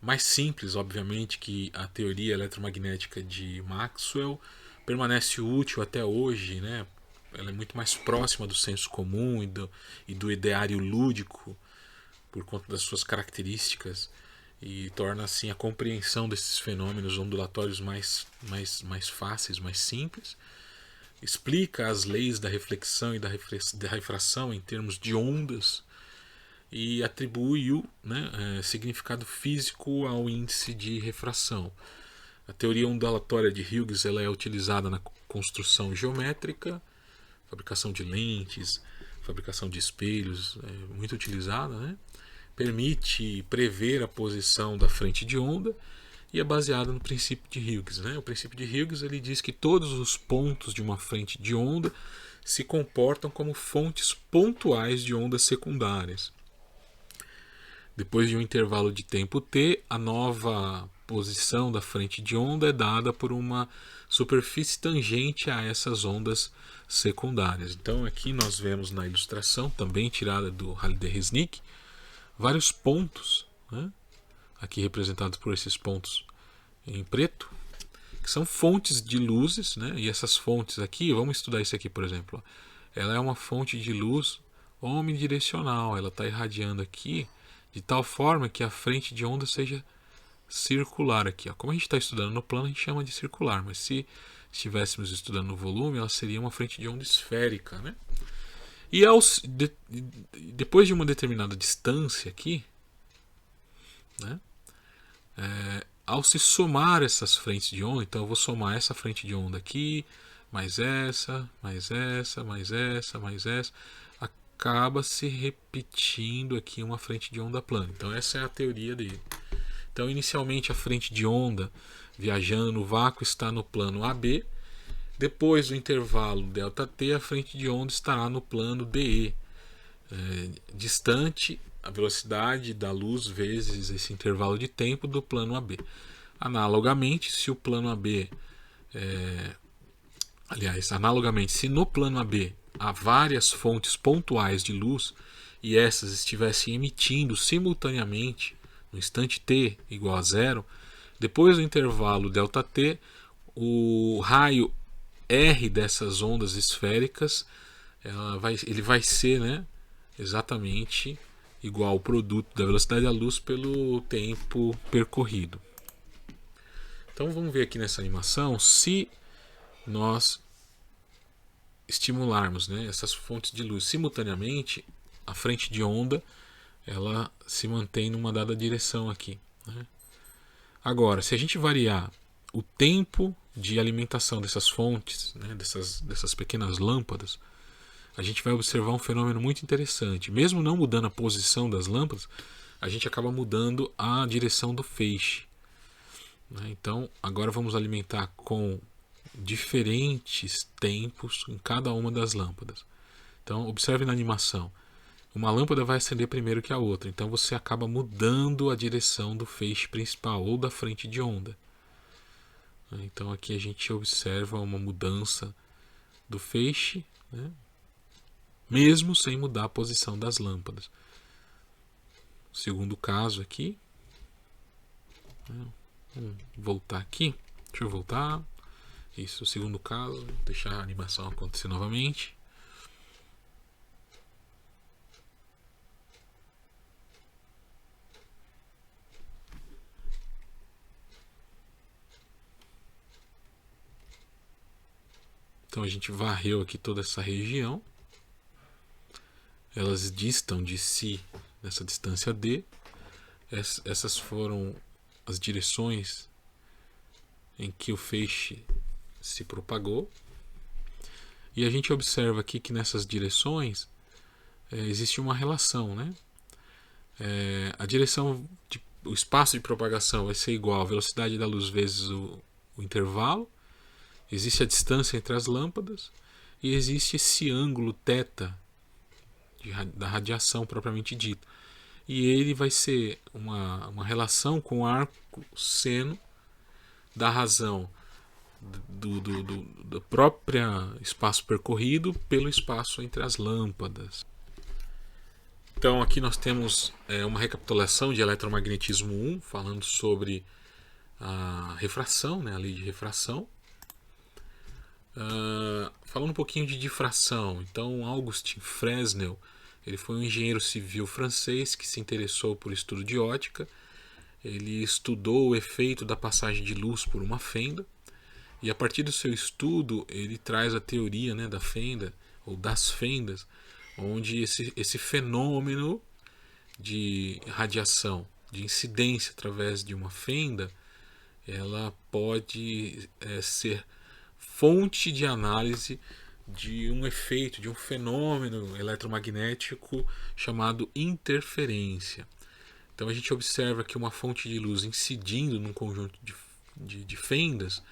mais simples, obviamente, que a teoria eletromagnética de Maxwell, permanece útil até hoje, né? Ela é muito mais próxima do senso comum e do ideário lúdico, por conta das suas características, e torna assim a compreensão desses fenômenos ondulatórios mais fáceis, mais simples. Explica as leis da reflexão e da refração em termos de ondas e atribui significado físico ao índice de refração. A teoria ondulatória de Hughes ela é utilizada na construção geométrica, fabricação de lentes, fabricação de espelhos, é muito utilizada, né? Permite prever a posição da frente de onda e é baseada no princípio de Hughes, né? O princípio de Hughes ele diz que todos os pontos de uma frente de onda se comportam como fontes pontuais de ondas secundárias. Depois de um intervalo de tempo t, a nova posição da frente de onda é dada por uma superfície tangente a essas ondas secundárias. Então aqui nós vemos na ilustração, também tirada do Haliday-Resnick, vários pontos, né? Aqui representados por esses pontos em preto, que são fontes de luzes, né? E essas fontes aqui, vamos estudar isso aqui, por exemplo. Ela é uma fonte de luz omnidirecional, ela está irradiando aqui de tal forma que a frente de onda seja circular aqui. Ó. Como a gente está estudando no plano, a gente chama de circular, mas se estivéssemos estudando no volume, ela seria uma frente de onda esférica, né? E depois de uma determinada distância aqui, né, ao se somar essas frentes de onda, então eu vou somar essa frente de onda aqui, mais essa, mais essa, mais essa, mais essa, acaba se repetindo aqui uma frente de onda plana. Então essa é a teoria dele. Então inicialmente a frente de onda viajando no vácuo está no plano AB. Depois do intervalo ΔT, a frente de onda estará no plano DE. Distante a velocidade da luz vezes esse intervalo de tempo do plano AB. Analogamente, se o plano AB analogamente, se no plano AB há várias fontes pontuais de luz e essas estivessem emitindo simultaneamente no instante t igual a zero, depois do intervalo ΔT, o raio R dessas ondas esféricas ele vai ser, né, exatamente igual ao produto da velocidade da luz pelo tempo percorrido. Então vamos ver aqui nessa animação se nós estimularmos, né, essas fontes de luz simultaneamente, a frente de onda ela se mantém numa dada direção aqui, né? Agora, se a gente variar o tempo de alimentação dessas fontes, né, dessas pequenas lâmpadas, a gente vai observar um fenômeno muito interessante. Mesmo não mudando a posição das lâmpadas, a gente acaba mudando a direção do feixe, né? Então, agora vamos alimentar com diferentes tempos em cada uma das lâmpadas. Então, observe na animação. Uma lâmpada vai acender primeiro que a outra, então você acaba mudando a direção do feixe principal ou da frente de onda. Então aqui a gente observa uma mudança do feixe, né, mesmo sem mudar a posição das lâmpadas. Segundo caso aqui, vamos voltar aqui, deixa eu voltar. Isso, o segundo caso, deixar a animação acontecer novamente. Então a gente varreu aqui toda essa região. Elas distam de si nessa distância d. Essas foram as direções em que o feixe se propagou. E a gente observa aqui que nessas direções existe uma relação, né? A direção, o espaço de propagação vai ser igual à velocidade da luz vezes o intervalo. Existe a distância entre as lâmpadas e existe esse ângulo θ da radiação propriamente dito. E ele vai ser uma relação com o arco seno da razão do próprio espaço percorrido pelo espaço entre as lâmpadas. Então aqui nós temos uma recapitulação de eletromagnetismo 1, falando sobre a refração, né, a lei de refração. Falando um pouquinho de difração, então Augustin Fresnel, ele foi um engenheiro civil francês que se interessou por estudo de ótica. Ele estudou o efeito da passagem de luz por uma fenda, e a partir do seu estudo ele traz a teoria, né, da fenda, ou das fendas, onde esse fenômeno de radiação, de incidência através de uma fenda, ela pode ser fonte de análise de um efeito, de um fenômeno eletromagnético chamado interferência. Então a gente observa que uma fonte de luz incidindo num conjunto de fendas,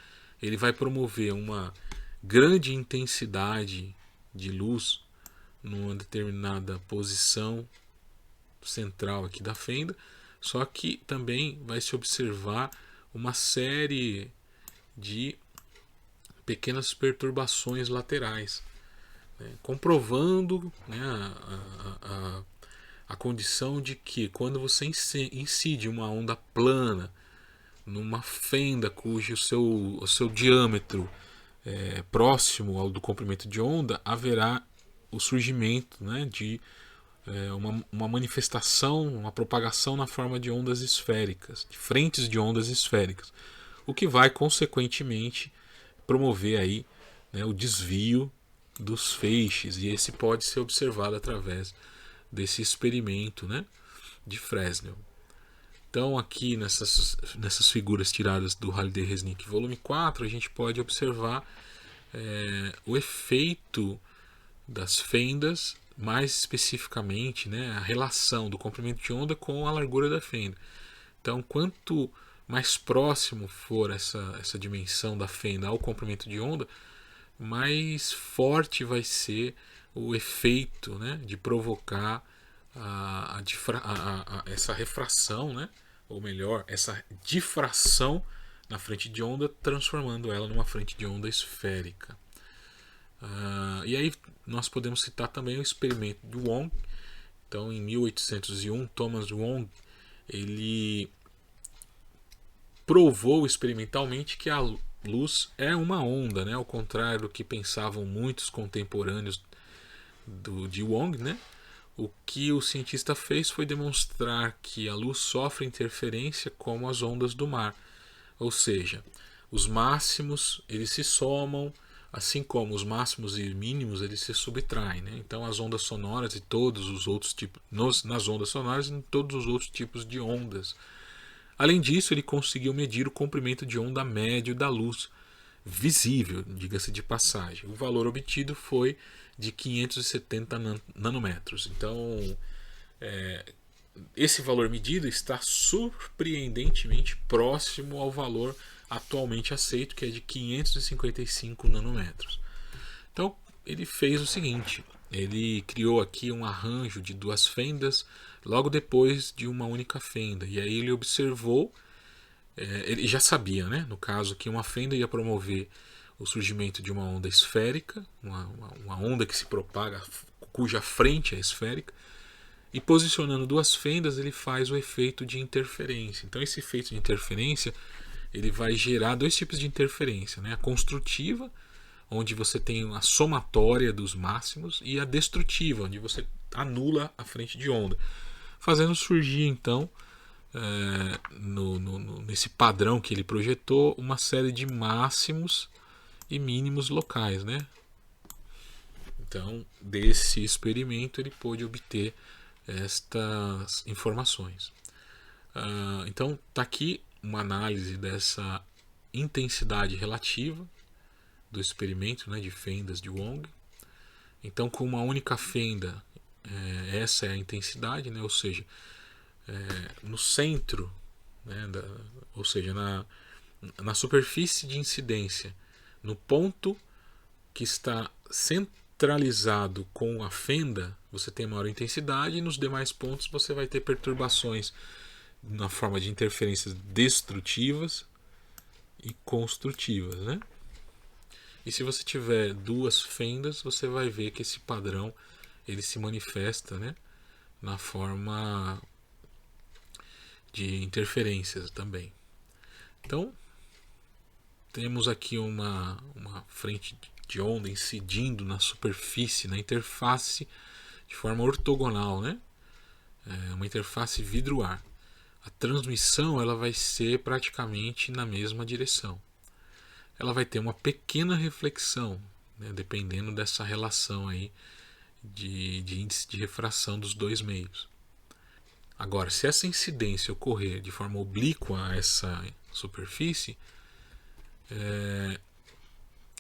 ele vai promover uma grande intensidade de luz numa determinada posição central aqui da fenda, só que também vai se observar uma série de pequenas perturbações laterais, né, comprovando, né, a condição de que quando você incide uma onda plana numa fenda cujo o seu diâmetro é próximo ao do comprimento de onda, haverá o surgimento, né, de uma manifestação, uma propagação na forma de ondas esféricas, de frentes de ondas esféricas, o que vai consequentemente promover aí, né, o desvio dos feixes, e esse pode ser observado através desse experimento, né, de Fresnel. Então aqui nessas figuras tiradas do Haliday-Resnick volume 4, a gente pode observar o efeito das fendas, mais especificamente, né, a relação do comprimento de onda com a largura da fenda. Então quanto mais próximo for essa dimensão da fenda ao comprimento de onda, mais forte vai ser o efeito, né, de provocar essa refração, né, ou melhor, essa difração na frente de onda, transformando ela numa frente de onda esférica. E aí nós podemos citar também o experimento de Wong. Então, em 1801, Thomas Wong ele provou experimentalmente que a luz é uma onda, né? Ao contrário do que pensavam muitos contemporâneos de Wong, né? O que o cientista fez foi demonstrar que a luz sofre interferência como as ondas do mar, ou seja, os máximos eles se somam, assim como os máximos e mínimos eles se subtraem, né? Então as ondas sonoras e todos os outros tipos, nas ondas sonoras e em todos os outros tipos de ondas. Além disso, ele conseguiu medir o comprimento de onda médio da luz, visível, diga-se de passagem. O valor obtido foi de 570 nanômetros. Então, esse valor medido está surpreendentemente próximo ao valor atualmente aceito, que é de 555 nanômetros. Então, ele fez o seguinte: ele criou aqui um arranjo de duas fendas logo depois de uma única fenda. E aí ele observou, ele já sabia, né, no caso, que uma fenda ia promover o surgimento de uma onda esférica, uma onda que se propaga, cuja frente é esférica, e posicionando duas fendas ele faz o efeito de interferência. Então esse efeito de interferência ele vai gerar dois tipos de interferência, né? A construtiva, onde você tem a somatória dos máximos, e a destrutiva, onde você anula a frente de onda, fazendo surgir então nesse padrão que ele projetou uma série de máximos e mínimos locais, né? Então desse experimento ele pôde obter estas informações. Então está aqui uma análise dessa intensidade relativa do experimento, né, de fendas de Wong. Então, com uma única fenda, essa é a intensidade, né, ou seja, no centro, né, ou seja, na superfície de incidência, no ponto que está centralizado com a fenda, você tem maior intensidade, e nos demais pontos você vai ter perturbações na forma de interferências destrutivas e construtivas, né? E se você tiver duas fendas, você vai ver que esse padrão ele se manifesta, né, na forma de interferências também. Então, temos aqui uma frente de onda incidindo na superfície, na interface, de forma ortogonal, né? É uma interface vidro-ar. A transmissão ela vai ser praticamente na mesma direção. Ela vai ter uma pequena reflexão, né, dependendo dessa relação aí de índice de refração dos dois meios. Agora, se essa incidência ocorrer de forma oblíqua a essa superfície,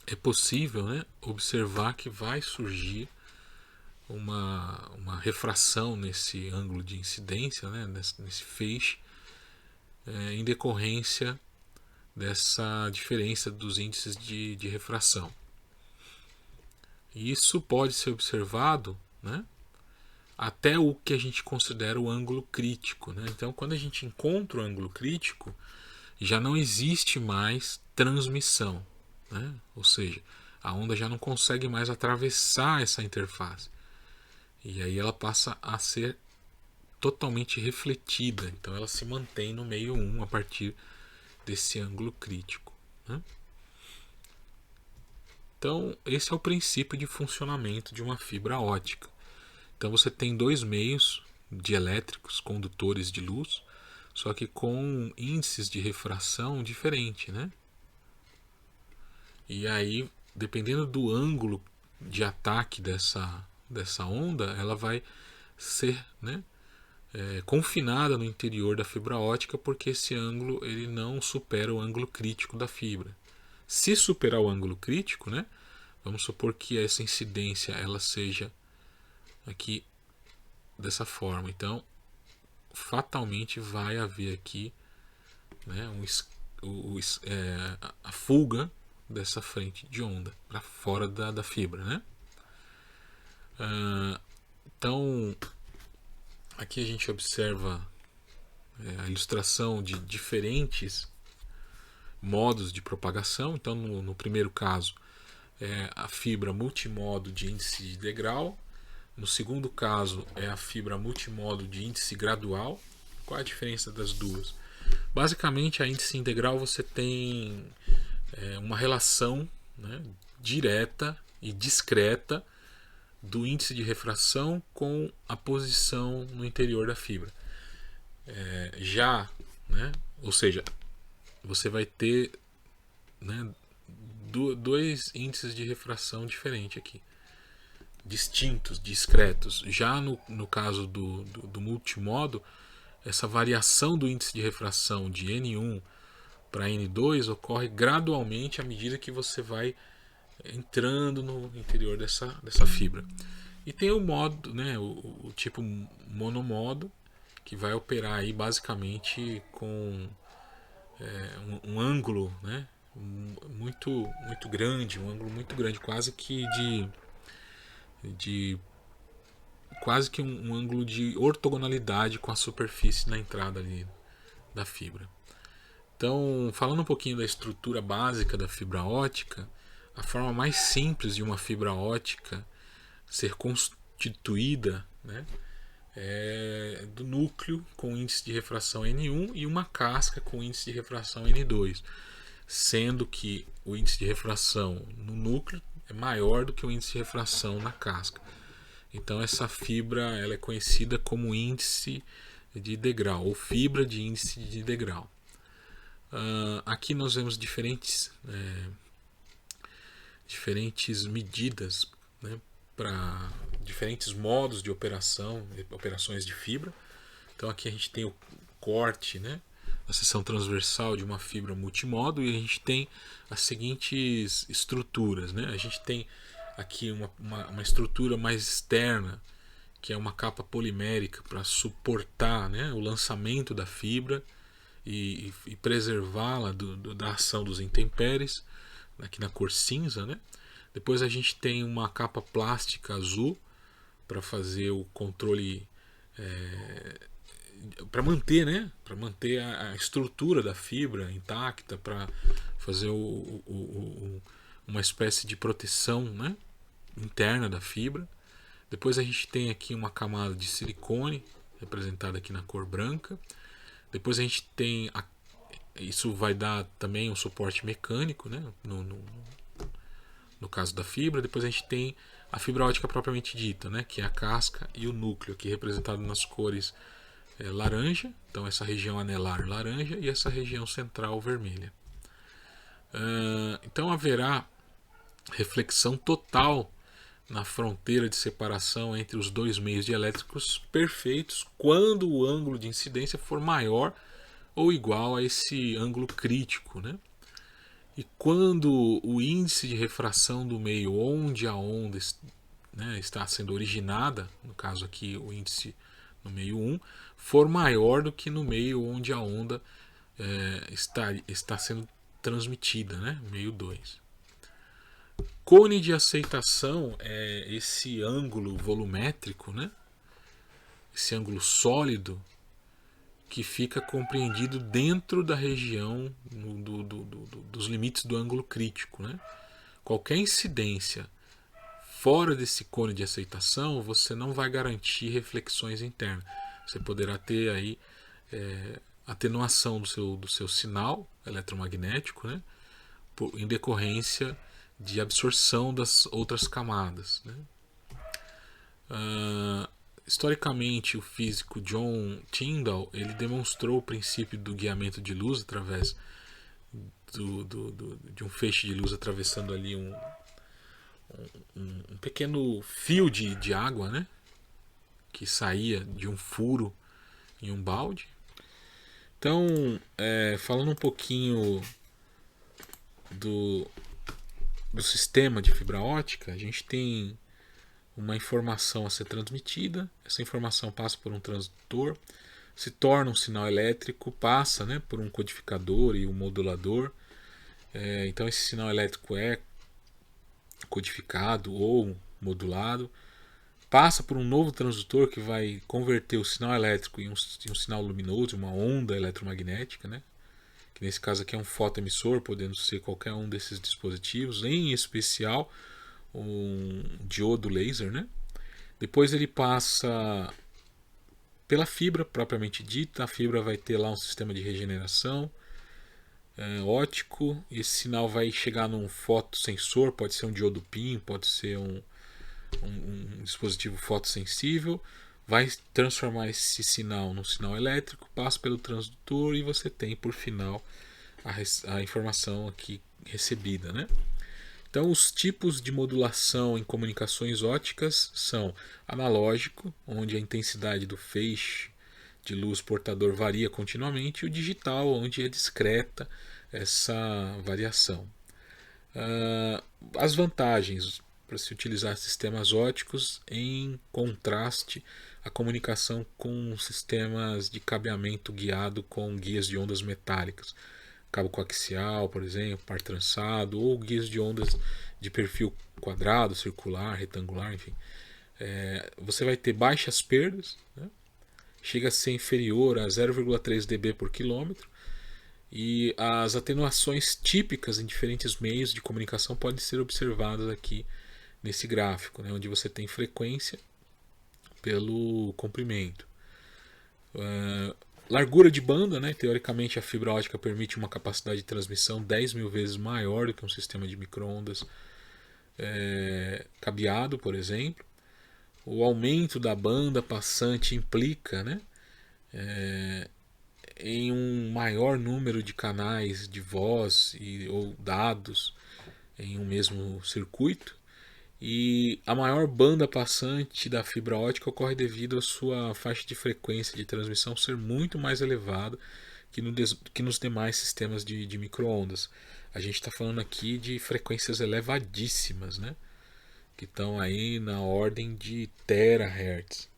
é possível, né, observar que vai surgir uma refração nesse ângulo de incidência, né, nesse feixe, em decorrência dessa diferença dos índices de refração. E isso pode ser observado, né, até o que a gente considera o ângulo crítico, né? Então, quando a gente encontra o ângulo crítico, já não existe mais transmissão, né? Ou seja, a onda já não consegue mais atravessar essa interface. E aí ela passa a ser totalmente refletida. Então ela se mantém no meio 1 a partir desse ângulo crítico, né? Então esse é o princípio de funcionamento de uma fibra ótica. Então você tem dois meios dielétricos, condutores de luz, só que com índices de refração diferentes, né? E aí, dependendo do ângulo de ataque dessa onda, ela vai ser, né, confinada no interior da fibra ótica, porque esse ângulo ele não supera o ângulo crítico da fibra. Se superar o ângulo crítico, né, vamos supor que essa incidência ela seja aqui dessa forma, então fatalmente vai haver aqui, né, a fuga dessa frente de onda para fora da fibra, né? Então aqui a gente observa a ilustração de diferentes modos de propagação. Então no primeiro caso é a fibra multimodo de índice de degrau. No segundo caso é a fibra multimodo de índice gradual. Qual a diferença das duas? Basicamente, a índice integral você tem uma relação, né, direta e discreta do índice de refração com a posição no interior da fibra. Né, ou seja, você vai ter, né, dois índices de refração diferentes aqui, distintos, discretos. Já no caso do multimodo, essa variação do índice de refração de N1 para N2 ocorre gradualmente à medida que você vai entrando no interior dessa fibra. E tem o modo, né, o tipo monomodo, que vai operar aí basicamente com um ângulo, né, muito grande, um ângulo muito grande, quase que quase que um ângulo de ortogonalidade com a superfície na entrada ali da fibra. Então, falando um pouquinho da estrutura básica da fibra ótica, a forma mais simples de uma fibra ótica ser constituída, né, é do núcleo com índice de refração N1 e uma casca com índice de refração N2, sendo que o índice de refração no núcleo é maior do que o índice de refração na casca. Então essa fibra ela é conhecida como índice de degrau ou fibra de índice de degrau. Aqui nós vemos diferentes medidas, né, para diferentes modos de operações de fibra. Então aqui a gente tem o corte, né, a seção transversal de uma fibra multimodo, e a gente tem as seguintes estruturas, né? A gente tem aqui uma estrutura mais externa, que é uma capa polimérica para suportar, né, o lançamento da fibra e preservá-la da ação dos intempéries, aqui na cor cinza, né? Depois a gente tem uma capa plástica azul para fazer o controle, para manter, né, para manter a estrutura da fibra intacta, para fazer uma espécie de proteção, né, interna da fibra. Depois a gente tem aqui uma camada de silicone, representada aqui na cor branca. Depois a gente tem, isso vai dar também um suporte mecânico, né? No caso da fibra. Depois a gente tem a fibra ótica propriamente dita, né? Que é a casca e o núcleo, aqui representado nas cores laranja. Então essa região anelar laranja e essa região central vermelha. Então haverá reflexão total na fronteira de separação entre os dois meios dielétricos perfeitos quando o ângulo de incidência for maior ou igual a esse ângulo crítico, né? E quando o índice de refração do meio onde a onda, né, está sendo originada, no caso aqui o índice no meio 1, for maior do que no meio onde a onda está sendo transmitida, né, meio 2. Cone de aceitação é esse ângulo volumétrico, né? Esse ângulo sólido que fica compreendido dentro da região dos limites do ângulo crítico, né? Qualquer incidência fora desse cone de aceitação, você não vai garantir reflexões internas. Você poderá ter aí atenuação do seu sinal eletromagnético, né? Em decorrência de absorção das outras camadas, né? Historicamente, o físico John Tyndall ele demonstrou o princípio do guiamento de luz através de um feixe de luz atravessando ali um pequeno fio de água, né? Que saía de um furo em um balde. Então, falando um pouquinho do sistema de fibra ótica, a gente tem uma informação a ser transmitida. Essa informação passa por um transdutor, se torna um sinal elétrico, passa, né, por um codificador e um modulador. Então esse sinal elétrico é codificado ou modulado, passa por um novo transdutor que vai converter o sinal elétrico em um sinal luminoso, uma onda eletromagnética, né? Que nesse caso aqui é um fotoemissor, podendo ser qualquer um desses dispositivos, em especial um diodo laser, né? Depois ele passa pela fibra propriamente dita. A fibra vai ter lá um sistema de regeneração óptico. Esse sinal vai chegar num fotossensor, pode ser um diodo PIN, pode ser um dispositivo fotossensível, vai transformar esse sinal num sinal elétrico, passa pelo transdutor e você tem por final a informação aqui recebida, né? Então, os tipos de modulação em comunicações ópticas são analógico, onde a intensidade do feixe de luz portador varia continuamente, e o digital, onde é discreta essa variação. As vantagens para se utilizar sistemas ópticos em contraste à comunicação com sistemas de cabeamento guiado com guias de ondas metálicas, cabo coaxial, por exemplo, par trançado, ou guias de ondas de perfil quadrado, circular, retangular, enfim. Você vai ter baixas perdas, né? Chega a ser inferior a 0,3 dB por quilômetro, e as atenuações típicas em diferentes meios de comunicação podem ser observadas aqui nesse gráfico, né, onde você tem frequência pelo comprimento. Largura de banda, né, teoricamente a fibra ótica permite uma capacidade de transmissão 10.000 vezes maior do que um sistema de micro-ondas cabeado, por exemplo. O aumento da banda passante implica, né, em um maior número de canais de voz ou dados em um mesmo circuito. E a maior banda passante da fibra ótica ocorre devido à sua faixa de frequência de transmissão ser muito mais elevada que nos demais sistemas de micro-ondas. A gente está falando aqui de frequências elevadíssimas, né? Que estão aí na ordem de terahertz,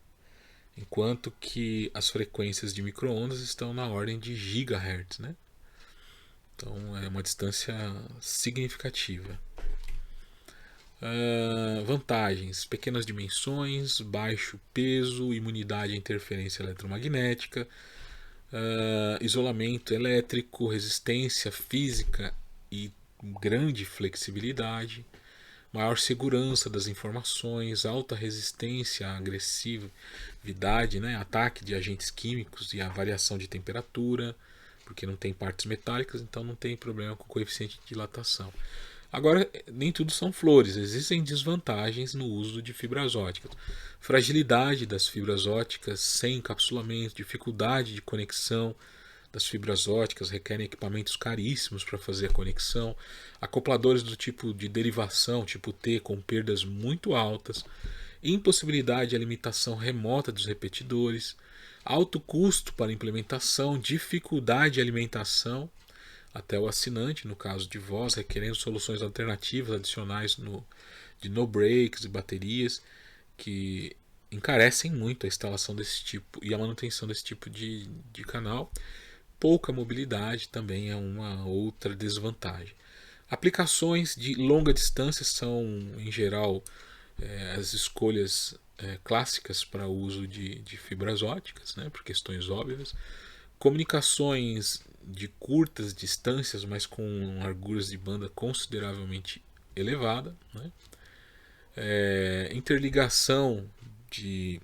enquanto que as frequências de micro-ondas estão na ordem de gigahertz, né? Então é uma distância significativa. Vantagens: pequenas dimensões, baixo peso, imunidade à interferência eletromagnética, isolamento elétrico, resistência física e grande flexibilidade, maior segurança das informações, alta resistência à agressividade, né, ataque de agentes químicos e à variação de temperatura, porque não tem partes metálicas, então não tem problema com o coeficiente de dilatação. Agora, nem tudo são flores, existem desvantagens no uso de fibras óticas. Fragilidade das fibras óticas sem encapsulamento, dificuldade de conexão das fibras óticas, requerem equipamentos caríssimos para fazer a conexão, acopladores do tipo de derivação, tipo T, com perdas muito altas, impossibilidade de alimentação remota dos repetidores, alto custo para implementação, dificuldade de alimentação até o assinante, no caso de voz, requerendo soluções alternativas adicionais de no breaks e baterias, que encarecem muito a instalação desse tipo e a manutenção desse tipo de canal. Pouca mobilidade também é uma outra desvantagem. Aplicações de longa distância são, em geral, as escolhas clássicas para o uso de fibras óticas, né, por questões óbvias. Comunicações de curtas distâncias, mas com larguras de banda consideravelmente elevada, né? Interligação de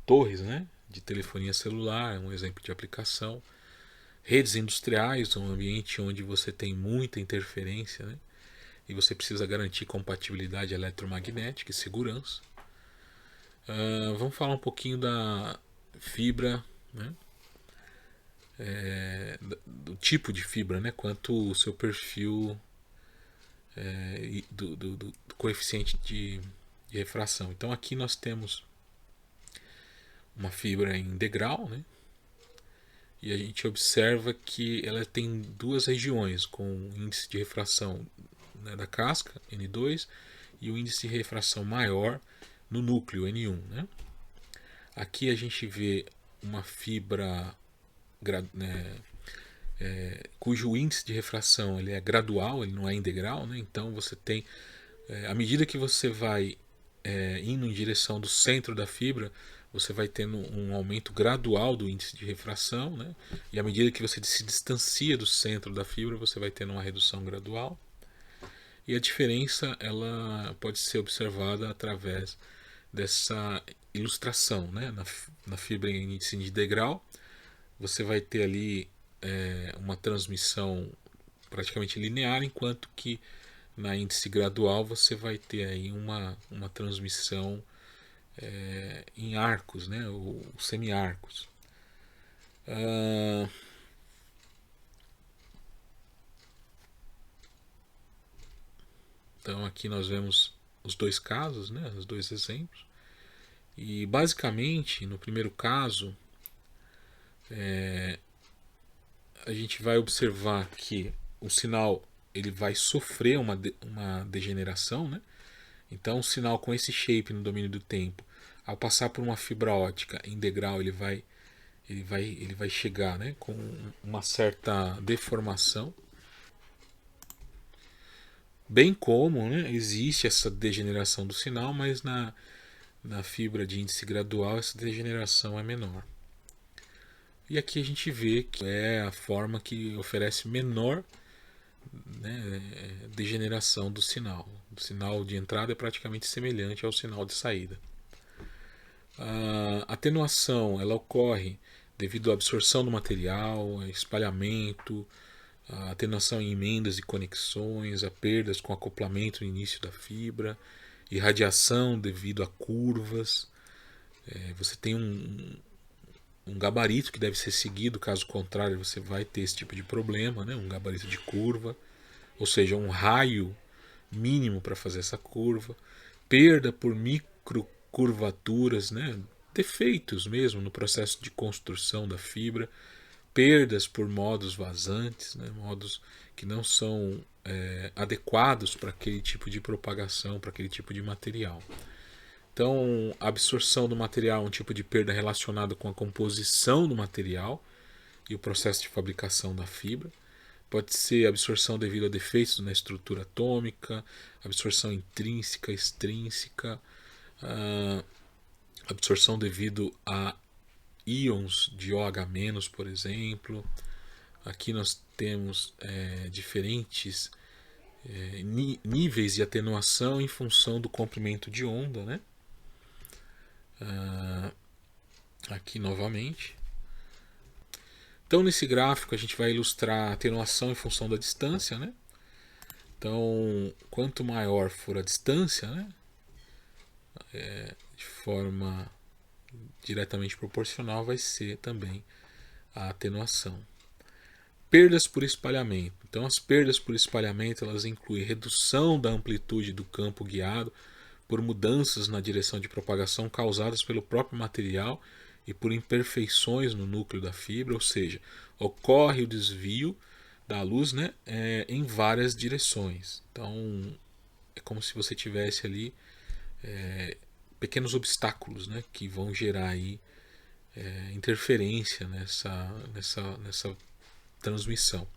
torres, né, de telefonia celular é um exemplo de aplicação. Redes industriais, um ambiente onde você tem muita interferência, né, e você precisa garantir compatibilidade eletromagnética e segurança. Vamos falar um pouquinho da fibra, né? Do tipo de fibra, né? Quanto o seu perfil do coeficiente de refração. Então aqui nós temos uma fibra em degrau, né? E a gente observa que ela tem duas regiões com índice de refração, né, da casca, N2, e o índice de refração maior no núcleo, N1, né? Aqui a gente vê uma fibra, né, cujo índice de refração ele é gradual, ele não é em degrau, né? Então você tem, à medida que você vai indo em direção do centro da fibra, você vai tendo um aumento gradual do índice de refração, né? E à medida que você se distancia do centro da fibra, você vai tendo uma redução gradual. E a diferença ela pode ser observada através dessa ilustração, né? Na fibra em índice de degrau, você vai ter ali uma transmissão praticamente linear, enquanto que na índice gradual você vai ter aí uma transmissão em arcos, né, ou semiarcos. Então aqui nós vemos os dois casos, né, os dois exemplos. E basicamente, no primeiro caso, a gente vai observar que o sinal ele vai sofrer uma degeneração, né? Então, um sinal com esse shape no domínio do tempo, ao passar por uma fibra ótica em degrau, ele vai chegar, né, com uma certa deformação. Bem como, né, existe essa degeneração do sinal, mas na fibra de índice gradual essa degeneração é menor. E aqui a gente vê que é a forma que oferece menor, né, degeneração do sinal. O sinal de entrada é praticamente semelhante ao sinal de saída. A atenuação ela ocorre devido à absorção do material, espalhamento, a atenuação em emendas e conexões, a perdas com acoplamento no início da fibra, irradiação devido a curvas. Você tem um gabarito que deve ser seguido, caso contrário você vai ter esse tipo de problema, né? Um gabarito de curva, ou seja, um raio mínimo para fazer essa curva, perda por microcurvaturas, né? Defeitos mesmo no processo de construção da fibra, perdas por modos vazantes, né? Modos que não são adequados para aquele tipo de propagação, para aquele tipo de material. Então, a absorção do material é um tipo de perda relacionada com a composição do material e o processo de fabricação da fibra. Pode ser absorção devido a defeitos na estrutura atômica, absorção intrínseca, extrínseca, absorção devido a íons de OH-, por exemplo. Aqui nós temos diferentes níveis de atenuação em função do comprimento de onda, né? Aqui novamente. Então nesse gráfico a gente vai ilustrar a atenuação em função da distância, né? Então quanto maior for a distância, né? De forma diretamente proporcional vai ser também a atenuação. Perdas por espalhamento. Então as perdas por espalhamento elas incluem redução da amplitude do campo guiado por mudanças na direção de propagação causadas pelo próprio material e por imperfeições no núcleo da fibra, ou seja, ocorre o desvio da luz, né, em várias direções. Então é como se você tivesse ali pequenos obstáculos, né, que vão gerar aí interferência nessa transmissão.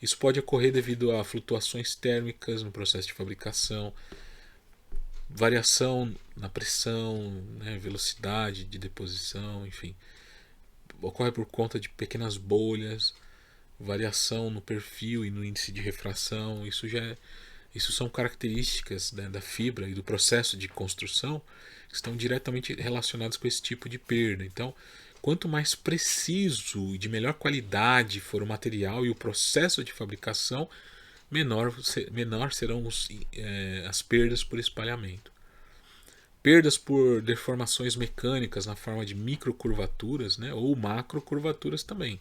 Isso pode ocorrer devido a flutuações térmicas no processo de fabricação, variação na pressão, né, velocidade de deposição, enfim. Ocorre por conta de pequenas bolhas, variação no perfil e no índice de refração. Isso são características, né, da fibra e do processo de construção que estão diretamente relacionadas com esse tipo de perda. Então, quanto mais preciso e de melhor qualidade for o material e o processo de fabricação, menor serão as perdas por espalhamento. Perdas por deformações mecânicas na forma de microcurvaturas, né, ou macrocurvaturas também.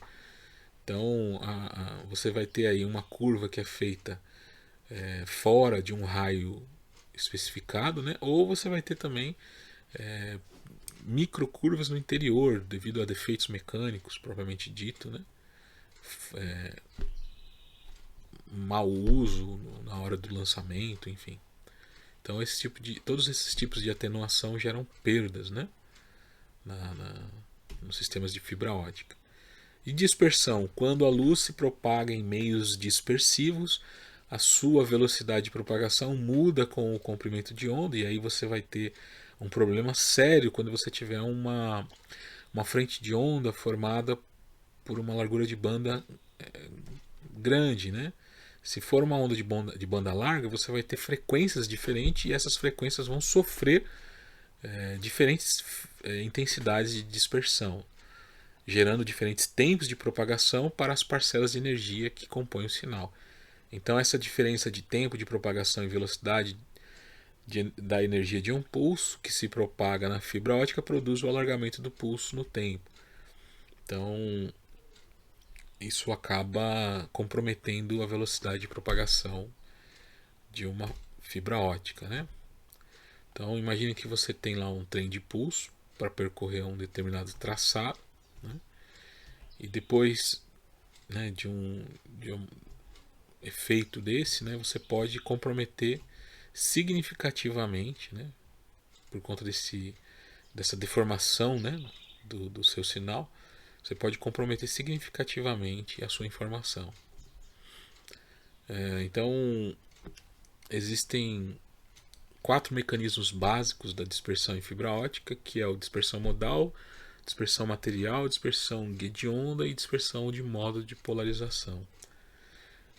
Então você vai ter aí uma curva que é feita fora de um raio especificado, né, ou você vai ter também microcurvas no interior devido a defeitos mecânicos propriamente dito, né, mau uso na hora do lançamento, enfim. Então todos esses tipos de atenuação geram perdas, né, nos sistemas de fibra ótica. E dispersão: quando a luz se propaga em meios dispersivos, a sua velocidade de propagação muda com o comprimento de onda, e aí você vai ter um problema sério quando você tiver uma frente de onda formada por uma largura de banda grande, né? Se for uma onda de banda larga, você vai ter frequências diferentes e essas frequências vão sofrer diferentes intensidades de dispersão, gerando diferentes tempos de propagação para as parcelas de energia que compõem o sinal. Então essa diferença de tempo de propagação e velocidade da energia de um pulso que se propaga na fibra ótica produz o alargamento do pulso no tempo. Então isso acaba comprometendo a velocidade de propagação de uma fibra ótica, né? Então imagine que você tem lá um trem de pulso para percorrer um determinado traçado, né? E depois, né, de um efeito desse, né, você pode comprometer significativamente, né, por conta dessa deformação, né, do seu sinal, você pode comprometer significativamente a sua informação. Então existem 4 mecanismos básicos da dispersão em fibra ótica, que é o dispersão modal, dispersão material, dispersão de onda e dispersão de modo de polarização.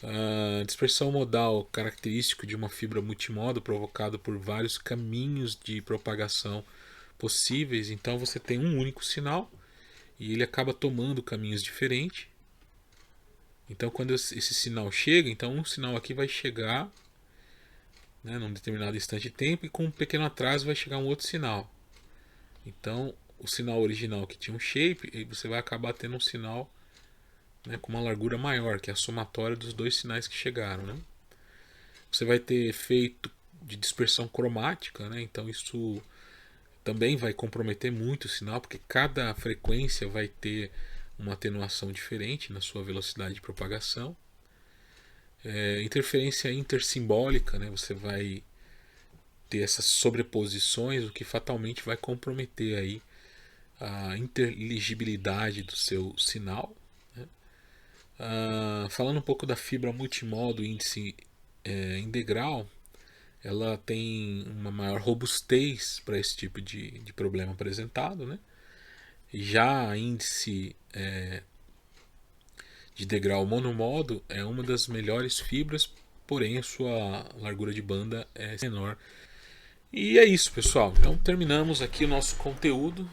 A dispersão modal, característico de uma fibra multimodo provocado por vários caminhos de propagação possíveis. Então você tem um único sinal e ele acaba tomando caminhos diferentes. Então quando esse sinal chega, então um sinal aqui vai chegar, né, num determinado instante de tempo, e com um pequeno atraso vai chegar um outro sinal. Então o sinal original que tinha um shape, e você vai acabar tendo um sinal, né, com uma largura maior, que é a somatória dos dois sinais que chegaram, né? Você vai ter efeito de dispersão cromática, né? Então isso também vai comprometer muito o sinal, porque cada frequência vai ter uma atenuação diferente na sua velocidade de propagação. Interferência intersimbólica, né? Você vai ter essas sobreposições, o que fatalmente vai comprometer aí a inteligibilidade do seu sinal, né? Falando um pouco da fibra multimodo índice integral, ela tem uma maior robustez para esse tipo de problema apresentado, né? Já a índice de degrau monomodo é uma das melhores fibras, porém a sua largura de banda é menor. E é isso, pessoal. Então terminamos aqui o nosso conteúdo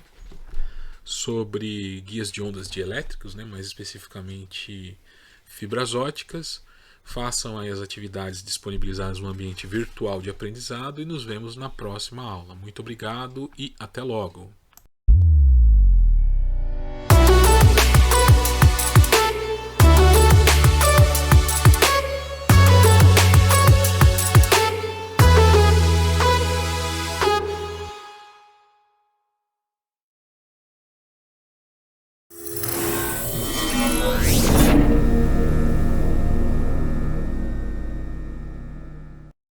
sobre guias de ondas dielétricos, né? Mais especificamente fibras óticas. Façam aí as atividades disponibilizadas no ambiente virtual de aprendizado e nos vemos na próxima aula. Muito obrigado e até logo!